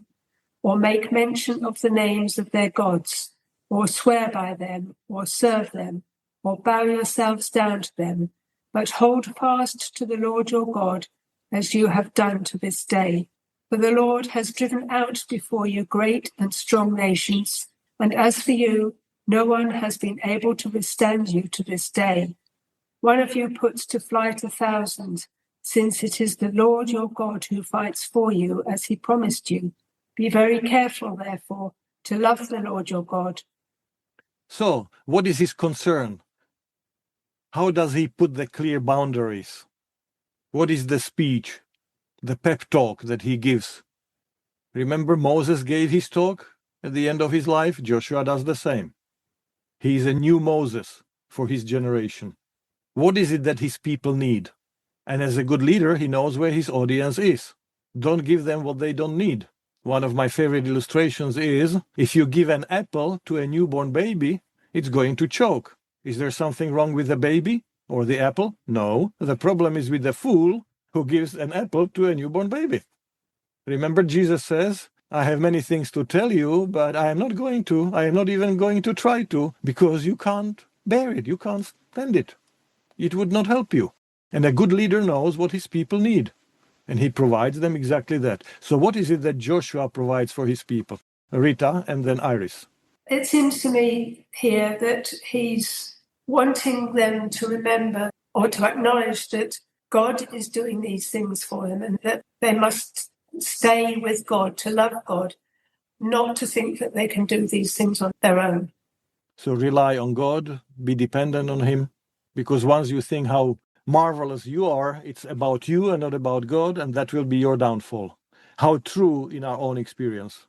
or make mention of the names of their gods, or swear by them, or serve them, or bow yourselves down to them, but hold fast to the Lord your God, as you have done to this day. For the Lord has driven out before you great and strong nations, and as for you, no one has been able to withstand you to this day. One of you puts to flight 1,000, since it is the Lord your God who fights for you, as he promised you. Be very careful, therefore, to love the Lord your God. So, what is his concern? How does he put the clear boundaries? What is the speech, the pep talk that he gives? Remember, Moses gave his talk at the end of his life. Joshua does the same. He is a new Moses for his generation. What is it that his people need? And as a good leader, he knows where his audience is. Don't give them what they don't need. One of my favorite illustrations is, if you give an apple to a newborn baby, it's going to choke. Is there something wrong with the baby or the apple? No. The problem is with the fool who gives an apple to a newborn baby. Remember, Jesus says, I have many things to tell you, but I am not even going to try to, because you can't bear it, you can't stand it. It would not help you. And a good leader knows what his people need, and he provides them exactly that. So what is it that Joshua provides for his people? Rita and then Iris. It seems to me here that he's wanting them to remember or to acknowledge that God is doing these things for them, and that they must stay with God, to love God, not to think that they can do these things on their own. So rely on God, be dependent on him, because once you think how marvelous you are, it's about you and not about God, and that will be your downfall. How true in our own experience,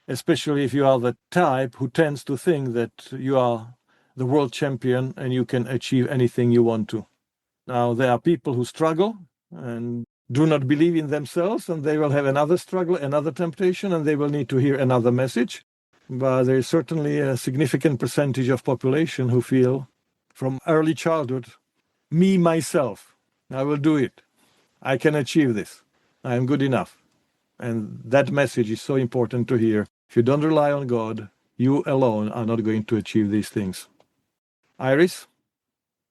especially if you are the type who tends to think that you are the world champion and you can achieve anything you want to. Now, there are people who struggle and do not believe in themselves, and they will have another struggle, another temptation, and they will need to hear another message. But there is certainly a significant percentage of population who feel from early childhood, me, myself, I will do it. I can achieve this. I am good enough. And that message is so important to hear. If you don't rely on God, you alone are not going to achieve these things. Iris?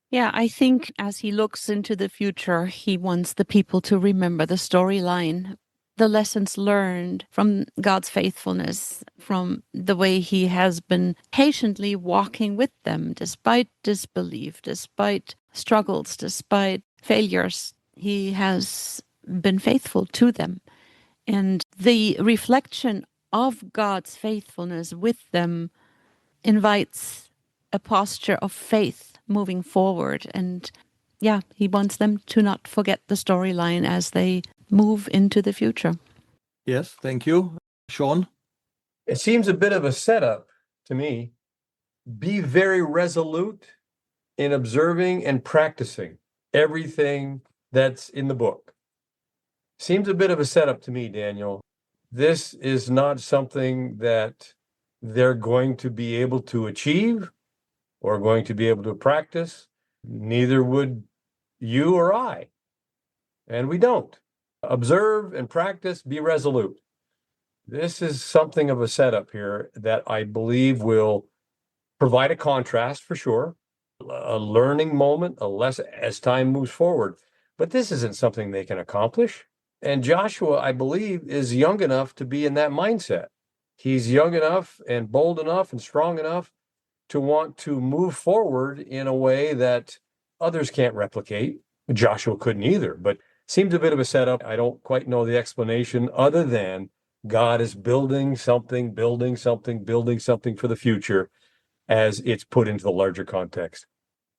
Yeah, I think as he looks into the future, he wants the people to remember the storyline, the lessons learned from God's faithfulness, from the way he has been patiently walking with them despite disbelief, despite struggles, despite failures. He has been faithful to them. And the reflection of God's faithfulness with them invites a posture of faith moving forward. And yeah, he wants them to not forget the storyline as they move into the future. Yes, thank you. Sean? It seems a bit of a setup to me. Be very resolute in observing and practicing everything that's in the book. Seems a bit of a setup to me, Daniel. This is not something that they're going to be able to achieve or going to be able to practice. Neither would you or I. And we don't. Observe and practice, be resolute. This is something of a setup here that I believe will provide a contrast for sure, a learning moment, a lesson as time moves forward. But this isn't something they can accomplish. And Joshua, I believe, is young enough to be in that mindset. He's young enough and bold enough and strong enough to want to move forward in a way that others can't replicate. Joshua couldn't either, but seems a bit of a setup. I don't quite know the explanation other than God is building something for the future as it's put into the larger context.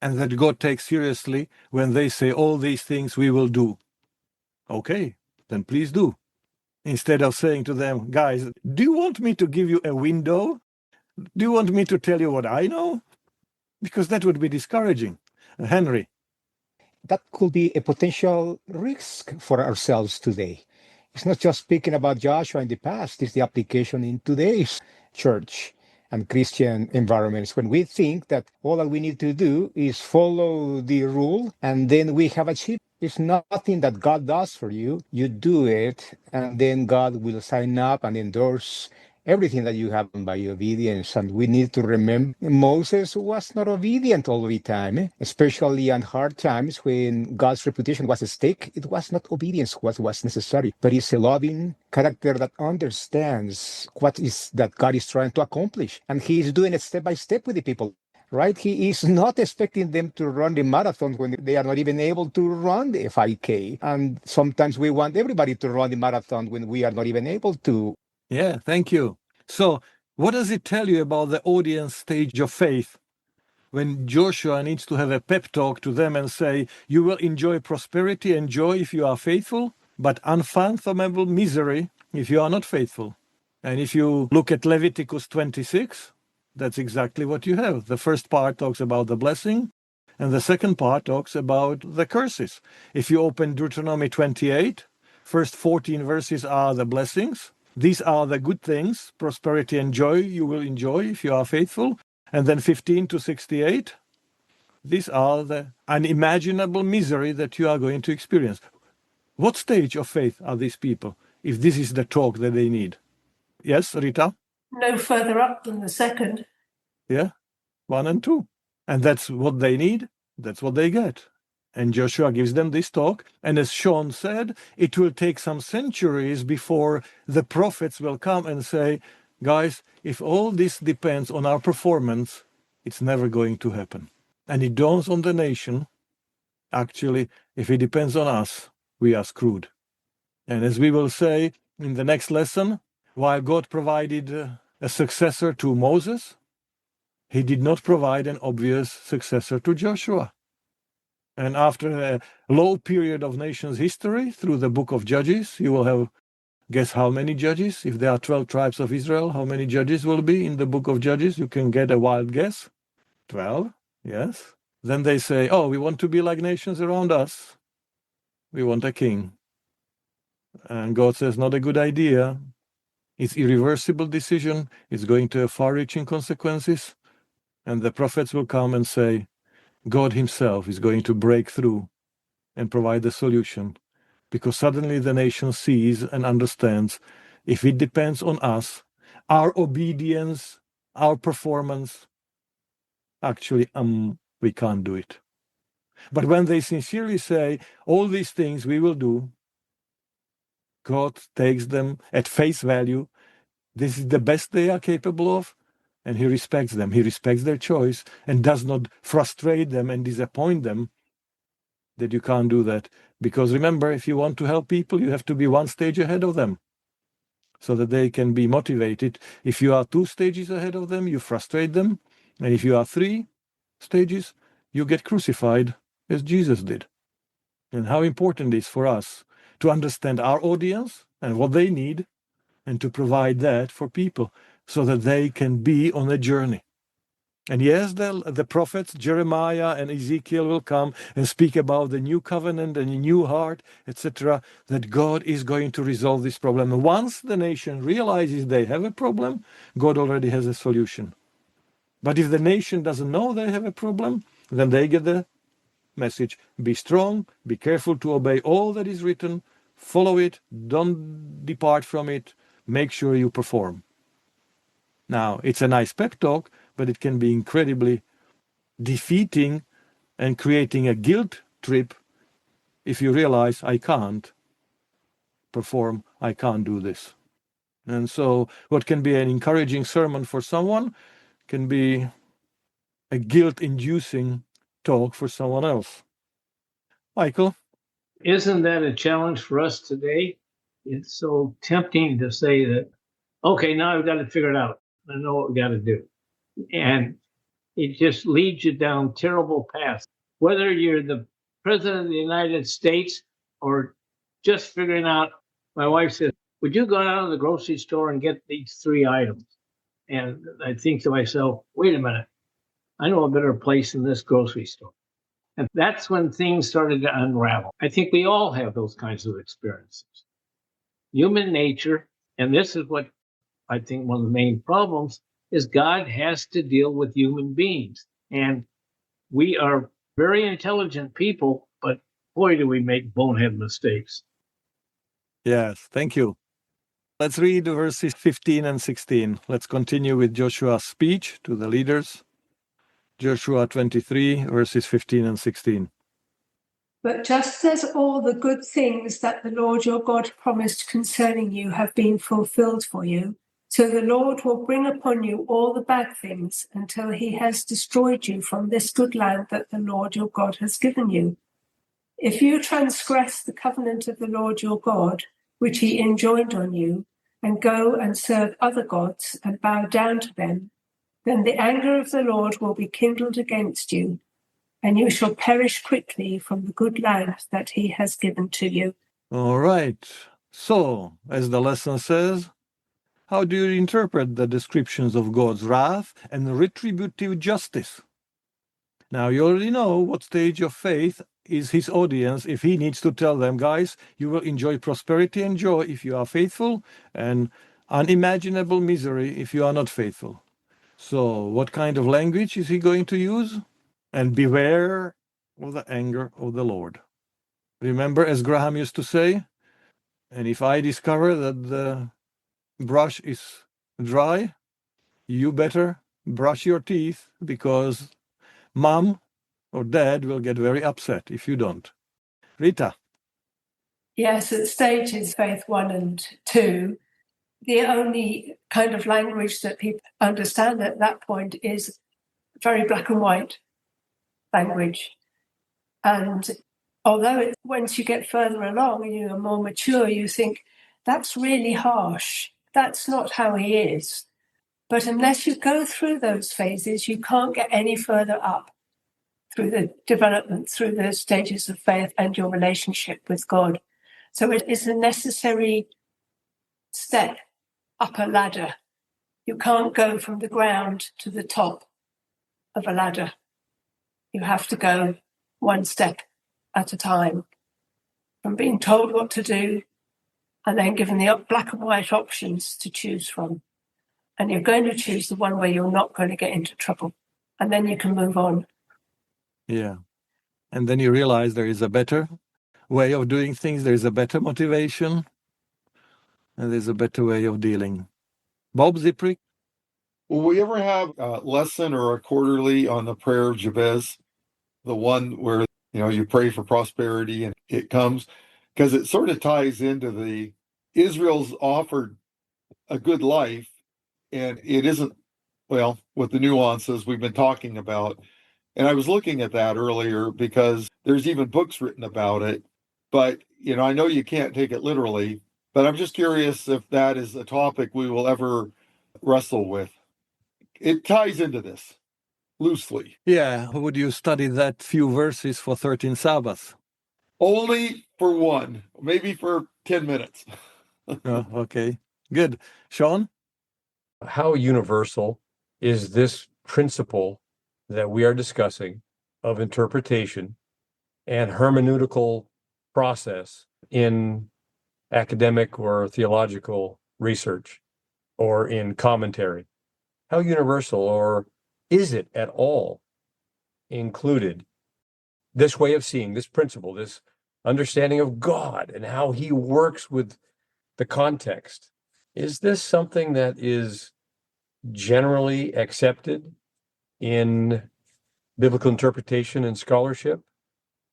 And that God takes seriously when they say all these things we will do. Okay, then please do. Instead of saying to them, guys, do you want me to give you a window? Do you want me to tell you what I know? Because that would be discouraging. Henry. That could be a potential risk for ourselves today. It's not just speaking about Joshua in the past, it's the application in today's church and Christian environments when we think that all that we need to do is follow the rule and then we have achieved. It's nothing that God does for you. You do it, and then God will sign up and endorse everything that you have done by obedience. And we need to remember Moses was not obedient all the time, especially in hard times when God's reputation was at stake. It was not obedience what was necessary, but it's a loving character that understands what is that God is trying to accomplish. And he is doing it step by step with the people. Right? He is not expecting them to run the marathon when they are not even able to run the 5K. And sometimes we want everybody to run the marathon when we are not even able to. Yeah, thank you. So, what does it tell you about the audience stage of faith when Joshua needs to have a pep talk to them and say, you will enjoy prosperity and joy if you are faithful, but unfathomable misery if you are not faithful? And if you look at Leviticus 26, that's exactly what you have. The first part talks about the blessing, and the second part talks about the curses. If you open Deuteronomy 28, first 14 verses are the blessings. These are the good things, prosperity and joy you will enjoy if you are faithful. And then 15 to 68, these are the unimaginable misery that you are going to experience. What stage of faith are these people, if this is the talk that they need? Yes, Rita? No further up than the second. Yeah, 1 and 2. And that's what they need. That's what they get. And Joshua gives them this talk. And as Sean said, it will take some centuries before the prophets will come and say, guys, if all this depends on our performance, it's never going to happen. And it dawns on the nation, actually, if it depends on us, we are screwed. And as we will say in the next lesson, while God provided a successor to Moses, he did not provide an obvious successor to Joshua. And after a low period of nation's history, through the book of Judges, you will have, guess how many judges? If there are 12 tribes of Israel, how many judges will be in the book of Judges? You can get a wild guess. 12, yes. Then they say, oh, we want to be like nations around us. We want a king. And God says, not a good idea. It's irreversible decision. It's going to have far-reaching consequences. And the prophets will come and say, God himself is going to break through and provide the solution. Because suddenly the nation sees and understands, if it depends on us, our obedience, our performance, actually, we can't do it. But when they sincerely say, all these things we will do, God takes them at face value. This is the best they are capable of, and he respects them. He respects their choice and does not frustrate them and disappoint them that you can't do that. Because remember, if you want to help people, you have to be one stage ahead of them so that they can be motivated. If you are 2 stages ahead of them, you frustrate them. And if you are 3 stages, you get crucified as Jesus did. And how important it is for us to understand our audience and what they need and to provide that for people so that they can be on a journey. And yes, the prophets, Jeremiah and Ezekiel, will come and speak about the new covenant and a new heart, etc., that God is going to resolve this problem. And once the nation realizes they have a problem, God already has a solution. But if the nation doesn't know they have a problem, then they get the message, be strong, be careful to obey all that is written, follow it, don't depart from it, make sure you perform. Now, it's a nice pep talk, but it can be incredibly defeating and creating a guilt trip if you realize I can't perform, I can't do this. And so what can be an encouraging sermon for someone can be a guilt-inducing talk for someone else. Michael? Isn't that a challenge for us today? It's so tempting to say that, okay, now I've got to figure it out. I know what we got to do. And it just leads you down terrible paths. Whether you're the president of the United States or just figuring out, my wife said, would you go down to the grocery store and get these 3 items? And I think to myself, wait a minute, I know a better place than this grocery store. And that's when things started to unravel. I think we all have those kinds of experiences. Human nature, and this is what I think one of the main problems is, God has to deal with human beings. And we are very intelligent people, but boy, do we make bonehead mistakes. Yes, thank you. Let's read verses 15 and 16. Let's continue with Joshua's speech to the leaders. Joshua 23, verses 15 and 16. But just as all the good things that the Lord your God promised concerning you have been fulfilled for you, so the Lord will bring upon you all the bad things until he has destroyed you from this good land that the Lord your God has given you. If you transgress the covenant of the Lord your God, which he enjoined on you, and go and serve other gods and bow down to them, then the anger of the Lord will be kindled against you, and you shall perish quickly from the good land that he has given to you. All right. So, as the lesson says, how do you interpret the descriptions of God's wrath and retributive justice? Now, you already know what stage of faith is his audience if he needs to tell them, guys, you will enjoy prosperity and joy if you are faithful, and unimaginable misery if you are not faithful. So, what kind of language is he going to use? And beware of the anger of the Lord. Remember, as Graham used to say, and if I discover that the brush is dry, you better brush your teeth, because mom or dad will get very upset if you don't. Rita? Yes, at stages faith 1 and 2, the only kind of language that people understand at that point is very black and white language. And although once you get further along and you're more mature, you think, that's really harsh. That's not how he is. But unless you go through those phases, you can't get any further up through the development, through the stages of faith and your relationship with God. So it is a necessary step up a ladder. You can't go from the ground to the top of a ladder. You have to go one step at a time, from being told what to do and then given the black and white options to choose from. And you're going to choose the one where you're not going to get into trouble. And then you can move on. Yeah. And then you realize there is a better way of doing things, there is a better motivation, and there's a better way of dealing. Bob Zipprick? Will we ever have a lesson or a quarterly on the prayer of Jabez? The one where, you pray for prosperity and it comes? Because it sort of ties into the Israel's offered a good life, and it isn't, well, with the nuances we've been talking about. And I was looking at that earlier because there's even books written about it. But, I know you can't take it literally, but I'm just curious if that is a topic we will ever wrestle with. It ties into this loosely. Yeah, would you study that few verses for 13 Sabbaths? Only for one, maybe for 10 minutes. Oh, okay, good. Sean? How universal is this principle that we are discussing of interpretation and hermeneutical process in academic or theological research or in commentary? How universal, or is it at all included, this way of seeing, this principle, this understanding of God and how he works with the context? Is this something that is generally accepted in biblical interpretation and scholarship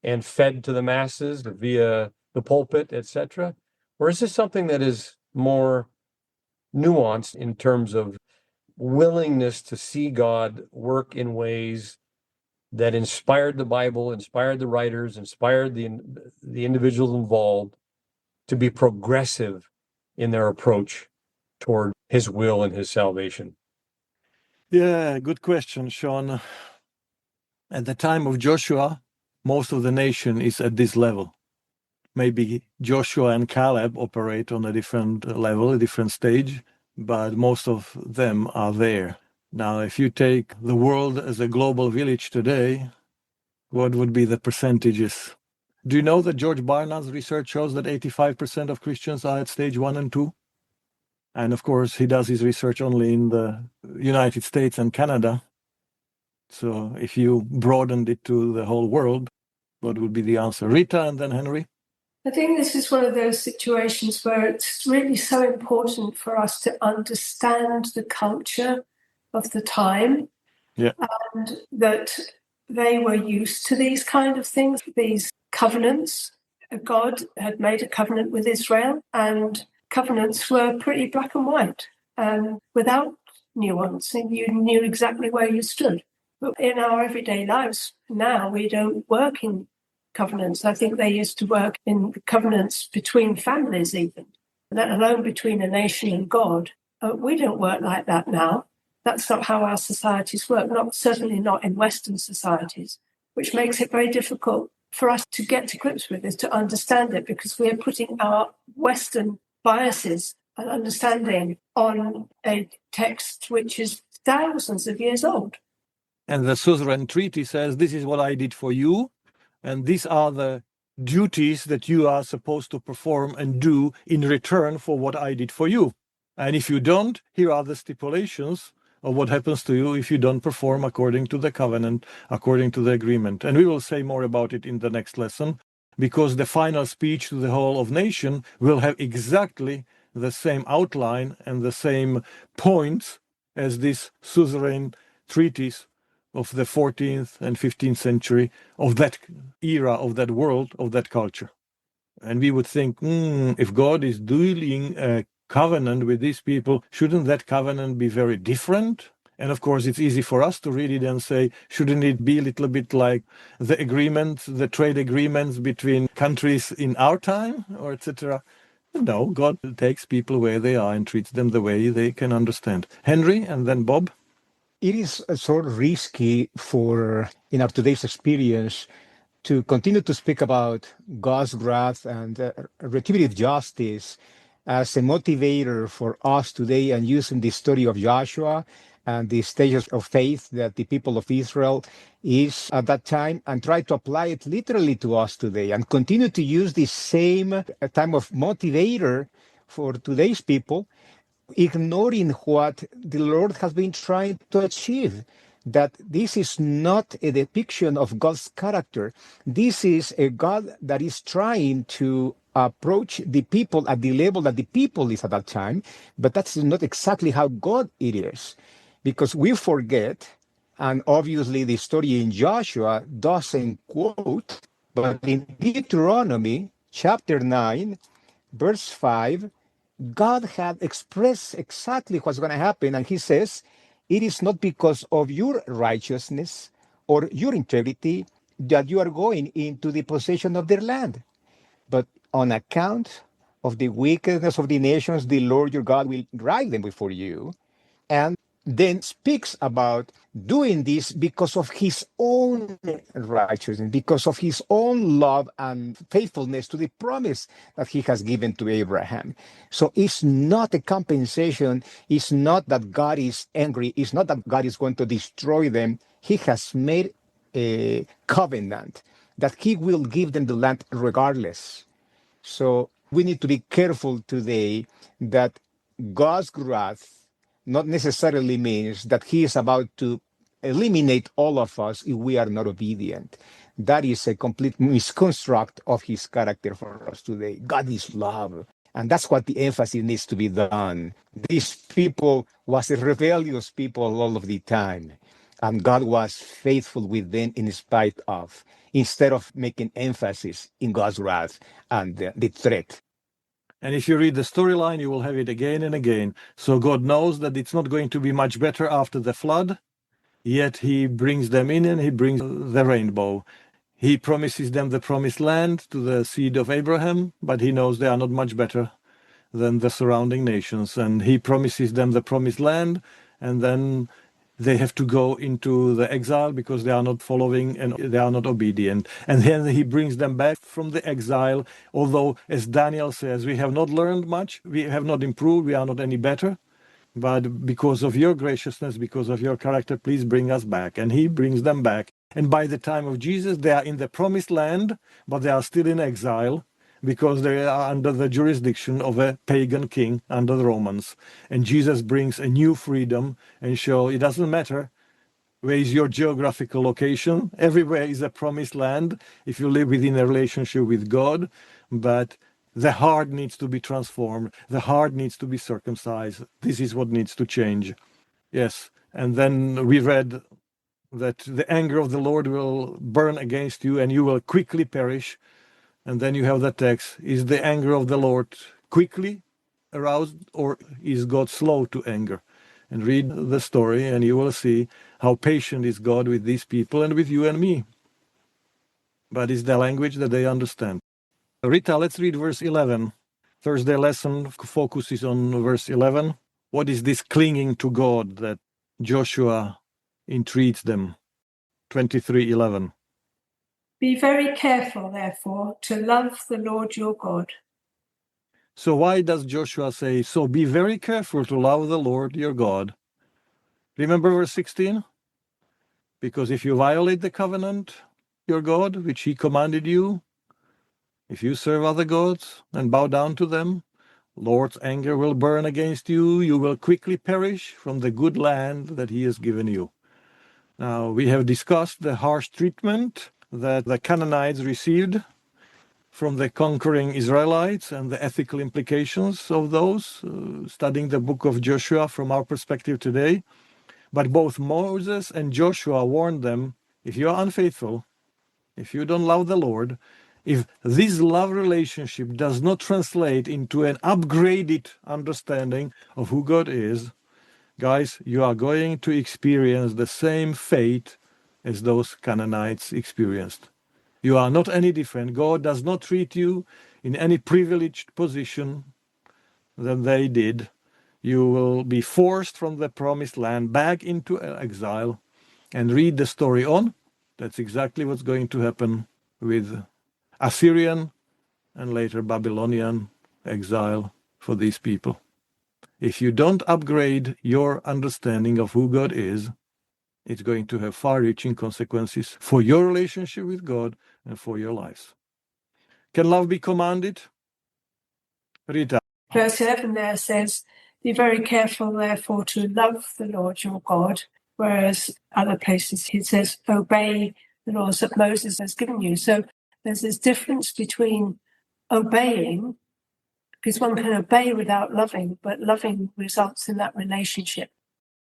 and fed to the masses via the pulpit, etc.? Or is this something that is more nuanced in terms of willingness to see God work in ways that inspired the Bible, inspired the writers, inspired the individuals involved to be progressive in their approach toward his will and his salvation? Yeah, good question, Sean. At the time of Joshua, most of the nation is at this level. Maybe Joshua and Caleb operate on a different level, a different stage, but most of them are there. Now, if you take the world as a global village today, what would be the percentages? Do you know that George Barna's research shows that 85% of Christians are at stage 1 and 2? And of course, he does his research only in the United States and Canada. So if you broadened it to the whole world, what would be the answer? Rita and then Henry? I think this is one of those situations where it's really so important for us to understand the culture of the time. Yeah. And that they were used to these kind of things, these covenants. God had made a covenant with Israel, and covenants were pretty black and white, without nuance. And you knew exactly where you stood. But in our everyday lives now, we don't work in covenants. I think they used to work in covenants between families even, let alone between a nation and God. We don't work like that now. That's not how our societies work, certainly not in Western societies, which makes it very difficult for us to get to grips with this, to understand it, because we are putting our Western biases and understanding on a text which is thousands of years old. And the suzerain treaty says, this is what I did for you, and these are the duties that you are supposed to perform and do in return for what I did for you. And if you don't, here are the stipulations of what happens to you if you don't perform according to the covenant, according to the agreement. And we will say more about it in the next lesson, because the final speech to the whole of nation will have exactly the same outline and the same points as these suzerain treaties of the 14th and 15th century, of that era, of that world, of that culture. And we would think, if God is doing a covenant with these people, shouldn't that covenant be very different? And of course, it's easy for us to read it and say, shouldn't it be a little bit like the agreements, the trade agreements between countries in our time, or etc.? No, God takes people where they are and treats them the way they can understand. Henry and then Bob. It is sort of risky for, in our today's experience, to continue to speak about God's wrath and retributive justice as a motivator for us today, and using the story of Joshua and the stages of faith that the people of Israel is at that time, and try to apply it literally to us today, and continue to use the same time of motivator for today's people, ignoring what the Lord has been trying to achieve. That this is not a depiction of God's character. This is a God that is trying to approach the people at the level that the people is at that time, but that's not exactly how God it is. Because we forget, and obviously the story in Joshua doesn't quote, but in Deuteronomy chapter 9, verse 5, God had expressed exactly what's going to happen. And he says, it is not because of your righteousness or your integrity that you are going into the possession of their land, but on account of the wickedness of the nations, the Lord your God will drive them before you. And then speaks about doing this because of his own righteousness, because of his own love and faithfulness to the promise that he has given to Abraham. So it's not a compensation. It's not that God is angry. It's not that God is going to destroy them. He has made a covenant that he will give them the land regardless. So we need to be careful today that God's wrath not necessarily means that he is about to eliminate all of us if we are not obedient. That is a complete misconstruct of his character for us today. God is love. And that's what the emphasis needs to be done. These people was a rebellious people all of the time. And God was faithful with them in spite of, instead of making emphasis in God's wrath and the threat. And if you read the storyline, you will have it again and again. So God knows that it's not going to be much better after the flood, yet he brings them in and he brings the rainbow. He promises them the promised land to the seed of Abraham, but he knows they are not much better than the surrounding nations. And he promises them the promised land, and then they have to go into the exile because they are not following and they are not obedient. And then he brings them back from the exile, although, as Daniel says, we have not learned much, we have not improved, we are not any better. But because of your graciousness, because of your character, please bring us back. And he brings them back. And by the time of Jesus, they are in the promised land, but they are still in exile because they are under the jurisdiction of a pagan king under the Romans. And Jesus brings a new freedom and show it doesn't matter where is your geographical location. Everywhere is a promised land if you live within a relationship with God. But the heart needs to be transformed. The heart needs to be circumcised. This is what needs to change. Yes. And then we read that the anger of the Lord will burn against you and you will quickly perish. And then you have the text, is the anger of the Lord quickly aroused, or is God slow to anger? And read the story and you will see how patient is God with these people and with you and me. But it's the language that they understand. Rita, let's read verse 11. Thursday lesson focuses on verse 11. What is this clinging to God that Joshua entreats them? 23:11. Be very careful, therefore, to love the Lord your God. So why does Joshua say, so be very careful to love the Lord your God? Remember verse 16? Because if you violate the covenant, your God, which he commanded you, if you serve other gods and bow down to them, Lord's anger will burn against you. You will quickly perish from the good land that he has given you. Now, we have discussed the harsh treatment that the Canaanites received from the conquering Israelites and the ethical implications of those, studying the book of Joshua from our perspective today. But both Moses and Joshua warned them, if you are unfaithful, if you don't love the Lord, if this love relationship does not translate into an upgraded understanding of who God is, guys, you are going to experience the same fate as those Canaanites experienced. You are not any different. God does not treat you in any privileged position than they did. You will be forced from the promised land back into exile. And read the story on. That's exactly what's going to happen with Assyrian and later Babylonian exile for these people. If you don't upgrade your understanding of who God is, it's going to have far-reaching consequences for your relationship with God and for your lives. Can love be commanded? Rita. Verse 11 there says, be very careful, therefore, to love the Lord your God, whereas other places he says, obey the laws that Moses has given you. So there's this difference between obeying, because one can obey without loving, but loving results in that relationship.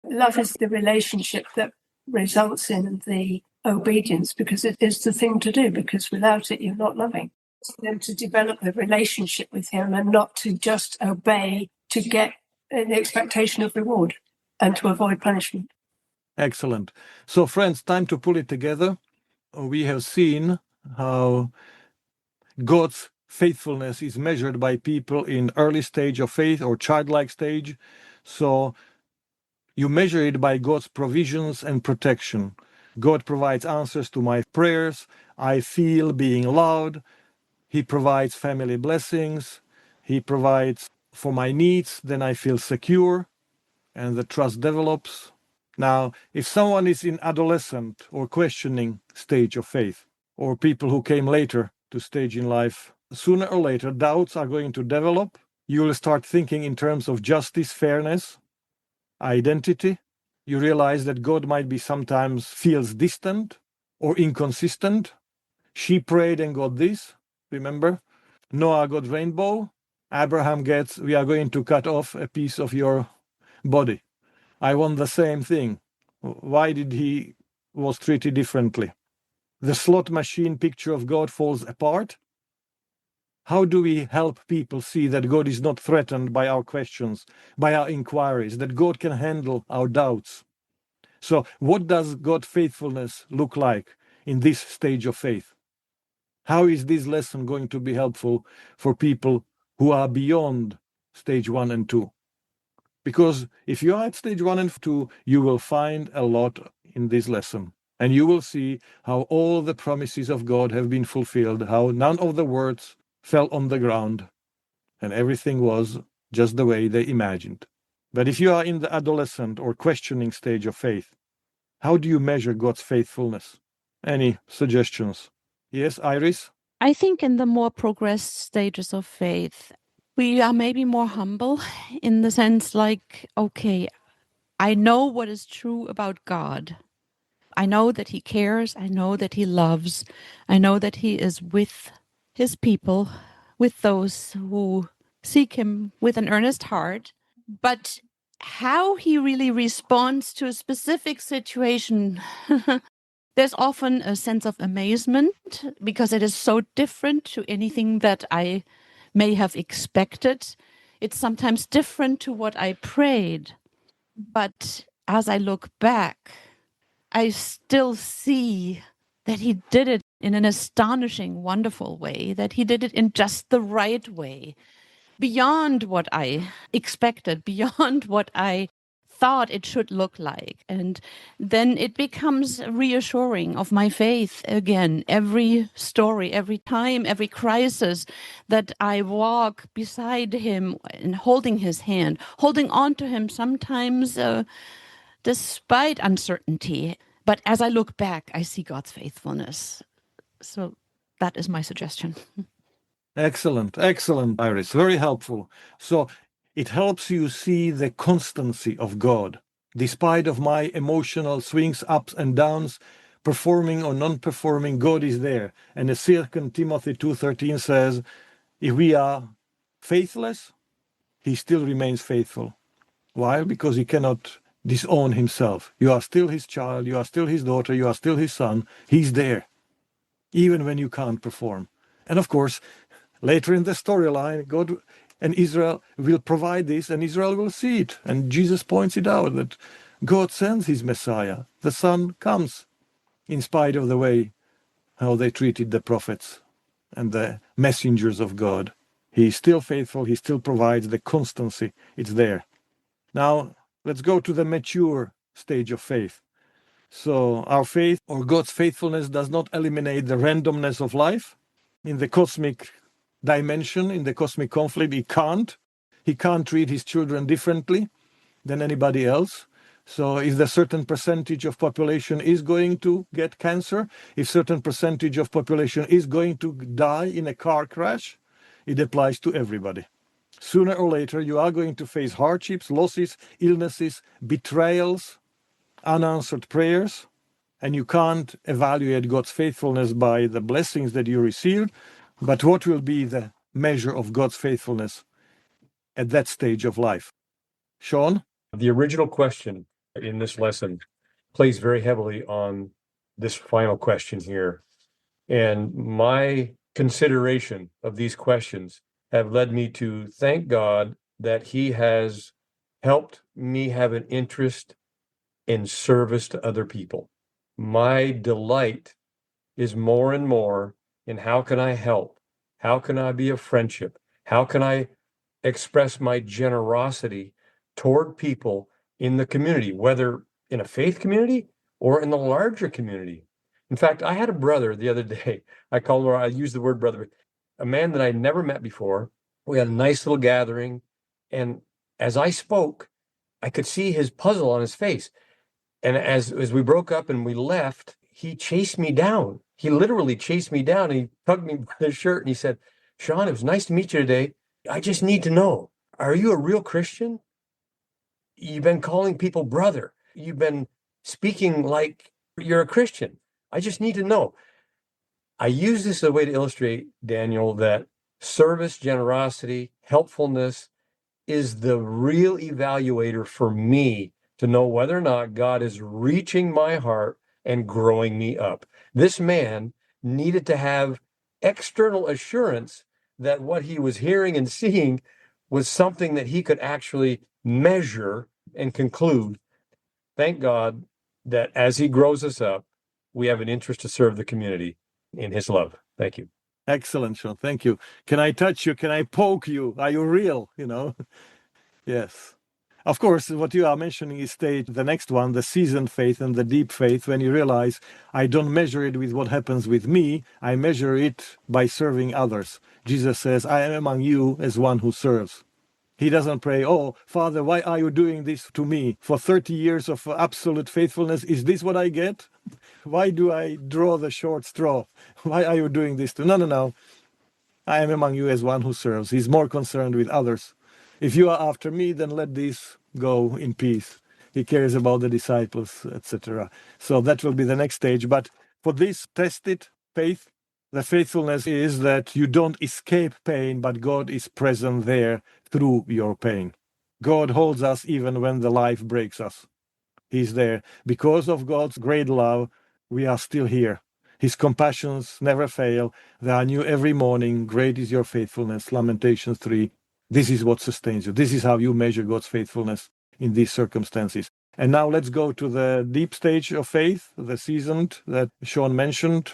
Love is the relationship that results in the obedience, because it is the thing to do, because without it, you're not loving. For them to develop the relationship with him and not to just obey to get the expectation of reward and to avoid punishment. Excellent. So, friends, time to pull it together. We have seen how God's faithfulness is measured by people in early stage of faith or childlike stage. So you measure it by God's provisions and protection. God provides answers to my prayers. I feel being loved. He provides family blessings. He provides for my needs. Then I feel secure and the trust develops. Now, if someone is in adolescent or questioning stage of faith, or people who came later to stage in life, sooner or later, doubts are going to develop. You will start thinking in terms of justice, fairness, identity. You realize that God might be sometimes feels distant or inconsistent. She prayed and got this, remember? Noah got rainbow. Abraham gets, we are going to cut off a piece of your body. I want the same thing. Why did he was treated differently? The slot machine picture of God falls apart. How do we help people see that God is not threatened by our questions, by our inquiries, that God can handle our doubts? So what does God's faithfulness look like in this stage of faith? How is this lesson going to be helpful for people who are beyond stage 1 and 2? Because if you are at stage 1 and 2, you will find a lot in this lesson. And you will see how all the promises of God have been fulfilled, how none of the words fell on the ground, and everything was just the way they imagined. But if you are in the adolescent or questioning stage of faith, how do you measure God's faithfulness? Any suggestions? Yes, Iris? I think in the more progressed stages of faith, we are maybe more humble in the sense like, okay, I know what is true about God. I know that he cares. I know that he loves. I know that he is with his people, with those who seek him with an earnest heart. But how he really responds to a specific situation, there's often a sense of amazement because it is so different to anything that I may have expected. It's sometimes different to what I prayed. But as I look back, I still see that he did it in an astonishing, wonderful way, that he did it in just the right way, beyond what I expected, beyond what I thought it should look like. And then it becomes reassuring of my faith again. Every story, every time, every crisis that I walk beside him and holding his hand, holding on to him, sometimes despite uncertainty. But as I look back, I see God's faithfulness. So that is my suggestion. Excellent, excellent, Iris. Very helpful. So it helps you see the constancy of God. Despite of my emotional swings, ups and downs, performing or non-performing, God is there. And as 2 Timothy 2:13 says, if we are faithless, he still remains faithful. Why? Because he cannot disown himself. You are still his child, you are still his daughter, you are still his son. He's there, even when you can't perform. And of course, later in the storyline, God and Israel will provide this, and Israel will see it. And Jesus points it out that God sends his Messiah. The Son comes, in spite of the way how they treated the prophets and the messengers of God. He is still faithful. He still provides the constancy. It's there. Now, let's go to the mature stage of faith. So our faith or God's faithfulness does not eliminate the randomness of life. In the cosmic dimension, in the cosmic conflict, he can't. He can't treat his children differently than anybody else. So if a certain percentage of population is going to get cancer, if certain percentage of population is going to die in a car crash, it applies to everybody. Sooner or later, you are going to face hardships, losses, illnesses, betrayals, unanswered prayers, and you can't evaluate God's faithfulness by the blessings that you received, but what will be the measure of God's faithfulness at that stage of life? Sean? The original question in this lesson plays very heavily on this final question here. And my consideration of these questions have led me to thank God that he has helped me have an interest in service to other people. My delight is more and more in how can I help? How can I be a friendship? How can I express my generosity toward people in the community, whether in a faith community or in the larger community? In fact, I had a brother the other day. I use the word brother, a man that I never met before. We had a nice little gathering. And as I spoke, I could see his puzzle on his face. And as we broke up and we left, he chased me down. He literally chased me down. And he tugged me by the shirt and he said, Sean, it was nice to meet you today. I just need to know, are you a real Christian? You've been calling people brother. You've been speaking like you're a Christian. I just need to know. I use this as a way to illustrate, Daniel, that service, generosity, helpfulness is the real evaluator for me to know whether or not God is reaching my heart and growing me up. This man needed to have external assurance that what he was hearing and seeing was something that he could actually measure and conclude. Thank God that as he grows us up, we have an interest to serve the community in his love. Thank you. Excellent, Sean. Thank you. Can I touch you? Can I poke you? Are you real? Yes. Of course, what you are mentioning is the next one, the seasoned faith and the deep faith, when you realize I don't measure it with what happens with me, I measure it by serving others. Jesus says, I am among you as one who serves. He doesn't pray, oh, Father, why are you doing this to me? For 30 years of absolute faithfulness, is this what I get? Why do I draw the short straw? Why are you doing this to? No. I am among you as one who serves. He's more concerned with others. If you are after me, then let this go in peace. He cares about the disciples, etc. So that will be the next stage. But for this tested faith, the faithfulness is that you don't escape pain, but God is present there through your pain. God holds us even when the life breaks us. He's there. Because of God's great love, we are still here. His compassions never fail. They are new every morning. Great is your faithfulness. Lamentations 3. This is what sustains you. This is how you measure God's faithfulness in these circumstances. And now let's go to the deep stage of faith, the seasoned that Sean mentioned.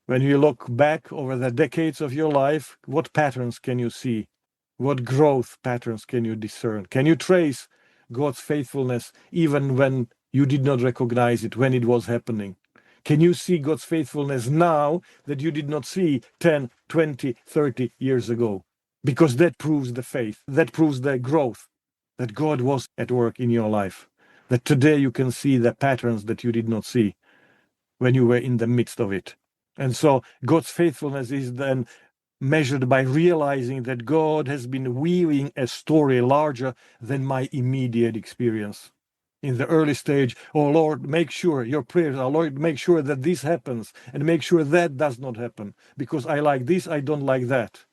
When you look back over the decades of your life, what patterns can you see? What growth patterns can you discern? Can you trace God's faithfulness even when you did not recognize it, when it was happening? Can you see God's faithfulness now that you did not see 10, 20, 30 years ago? Because that proves the faith, that proves the growth, that God was at work in your life. That today you can see the patterns that you did not see when you were in the midst of it. And so God's faithfulness is then measured by realizing that God has been weaving a story larger than my immediate experience. In the early stage, oh Lord, make sure your prayers are, Lord, make sure that this happens and make sure that does not happen because I like this, I don't like that.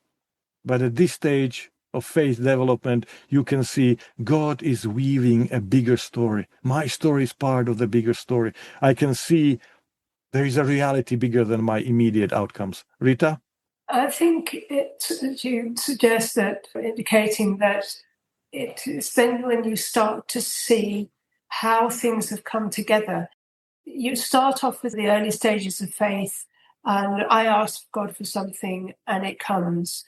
But at this stage of faith development, you can see God is weaving a bigger story. My story is part of the bigger story. I can see there is a reality bigger than my immediate outcomes. Rita? I think you suggest that indicating that it's then when you start to see how things have come together. You start off with the early stages of faith, and I ask God for something and it comes.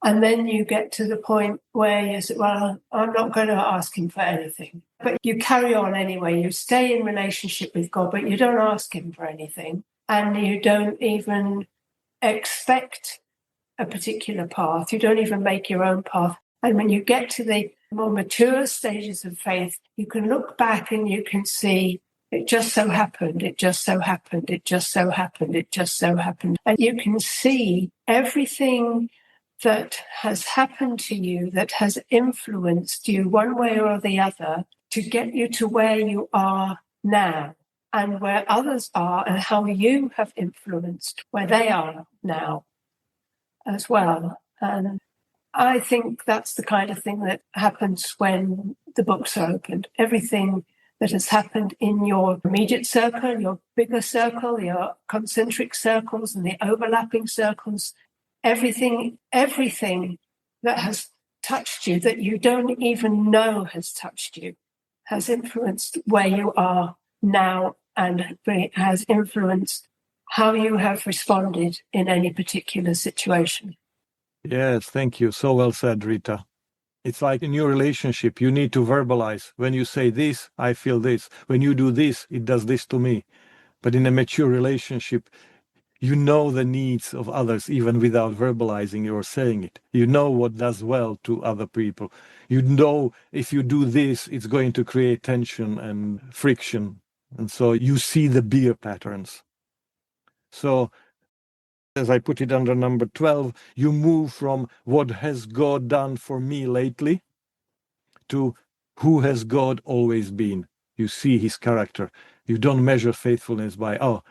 And then you get to the point where you say, well, I'm not going to ask him for anything. But you carry on anyway. You stay in relationship with God, but you don't ask him for anything. And you don't even expect a particular path. You don't even make your own path. And when you get to the more mature stages of faith, you can look back and you can see it just so happened, it just so happened, it just so happened, it just so happened. And you can see everything that has happened to you that has influenced you one way or the other to get you to where you are now and where others are and how you have influenced where they are now as well. And I think that's the kind of thing that happens when the books are opened. Everything that has happened in your immediate circle, your bigger circle, your concentric circles and the overlapping circles, everything that has touched you that you don't even know has touched you has influenced where you are now and has influenced how you have responded in any particular situation. Yes, thank you. So well said, Rita. It's like in your relationship, you need to verbalize. When you say this, I feel this. When you do this, it does this to me. But in a mature relationship, you know the needs of others even without verbalizing or saying it. You know what does well to other people. You know if you do this, it's going to create tension and friction. And so you see the bigger patterns. So as I put it under number 12, you move from what has God done for me lately to who has God always been. You see his character. You don't measure faithfulness by, oh,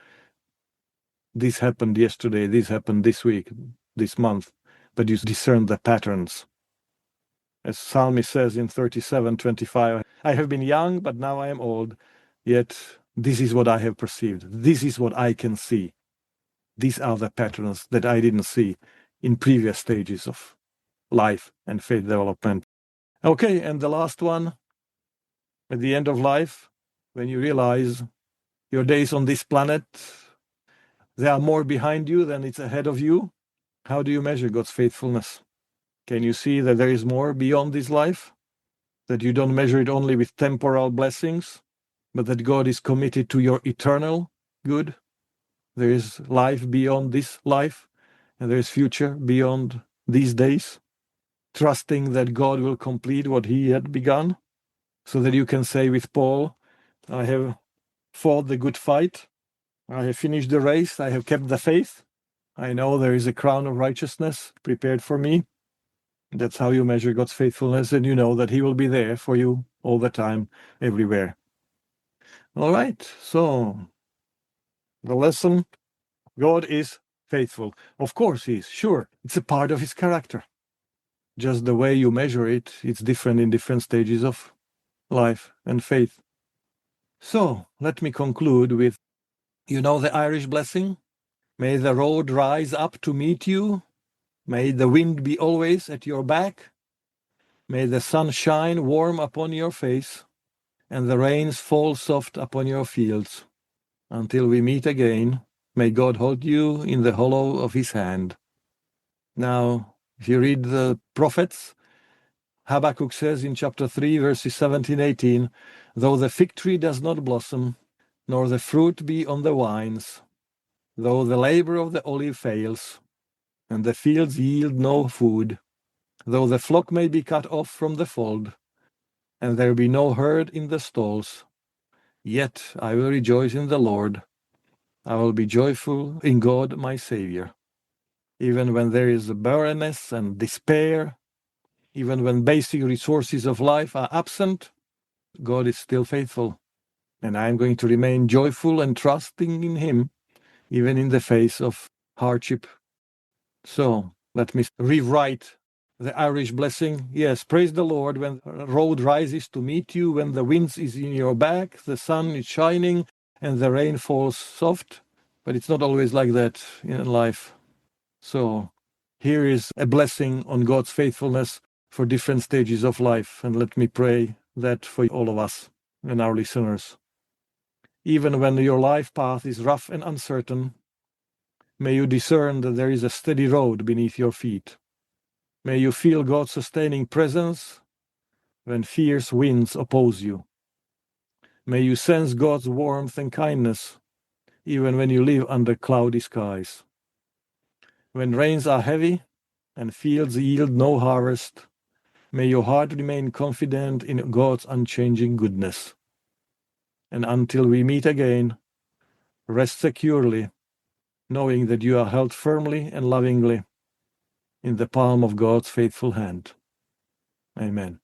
this happened yesterday, this happened this week, this month, but you discern the patterns. As Psalmist says in 37:25, I have been young, but now I am old, yet this is what I have perceived. This is what I can see. These are the patterns that I didn't see in previous stages of life and faith development. Okay, and the last one, at the end of life, when you realize your days on this planet, there are more behind you than it's ahead of you, how do you measure God's faithfulness? Can you see that there is more beyond this life? That you don't measure it only with temporal blessings, but that God is committed to your eternal good? There is life beyond this life, and there is future beyond these days, trusting that God will complete what he had begun, so that you can say with Paul, I have fought the good fight, I have finished the race, I have kept the faith, I know there is a crown of righteousness prepared for me. That's how you measure God's faithfulness, and you know that he will be there for you all the time, everywhere. All right, so the lesson, God is faithful. Of course he is, sure, it's a part of his character. Just the way you measure it, it's different in different stages of life and faith. So let me conclude with, you know the Irish blessing? May the road rise up to meet you. May the wind be always at your back. May the sun shine warm upon your face, and the rains fall soft upon your fields. Until we meet again, may God hold you in the hollow of his hand. Now, if you read the prophets, Habakkuk says in chapter 3, verses 17-18, though the fig tree does not blossom, nor the fruit be on the vines, though the labor of the olive fails, and the fields yield no food, though the flock may be cut off from the fold, and there be no herd in the stalls, yet I will rejoice in the Lord. I will be joyful in God my Savior. Even when there is barrenness and despair, even when basic resources of life are absent, God is still faithful, and I am going to remain joyful and trusting in him, even in the face of hardship. So let me rewrite the Irish blessing. Yes, praise the Lord when the road rises to meet you, when the wind is in your back, the sun is shining, and the rain falls soft. But it's not always like that in life. So here is a blessing on God's faithfulness for different stages of life. And let me pray that for all of us and our listeners. Even when your life path is rough and uncertain, may you discern that there is a steady road beneath your feet. May you feel God's sustaining presence when fierce winds oppose you. May you sense God's warmth and kindness even when you live under cloudy skies. When rains are heavy and fields yield no harvest, may your heart remain confident in God's unchanging goodness. And until we meet again, rest securely, knowing that you are held firmly and lovingly in the palm of God's faithful hand. Amen.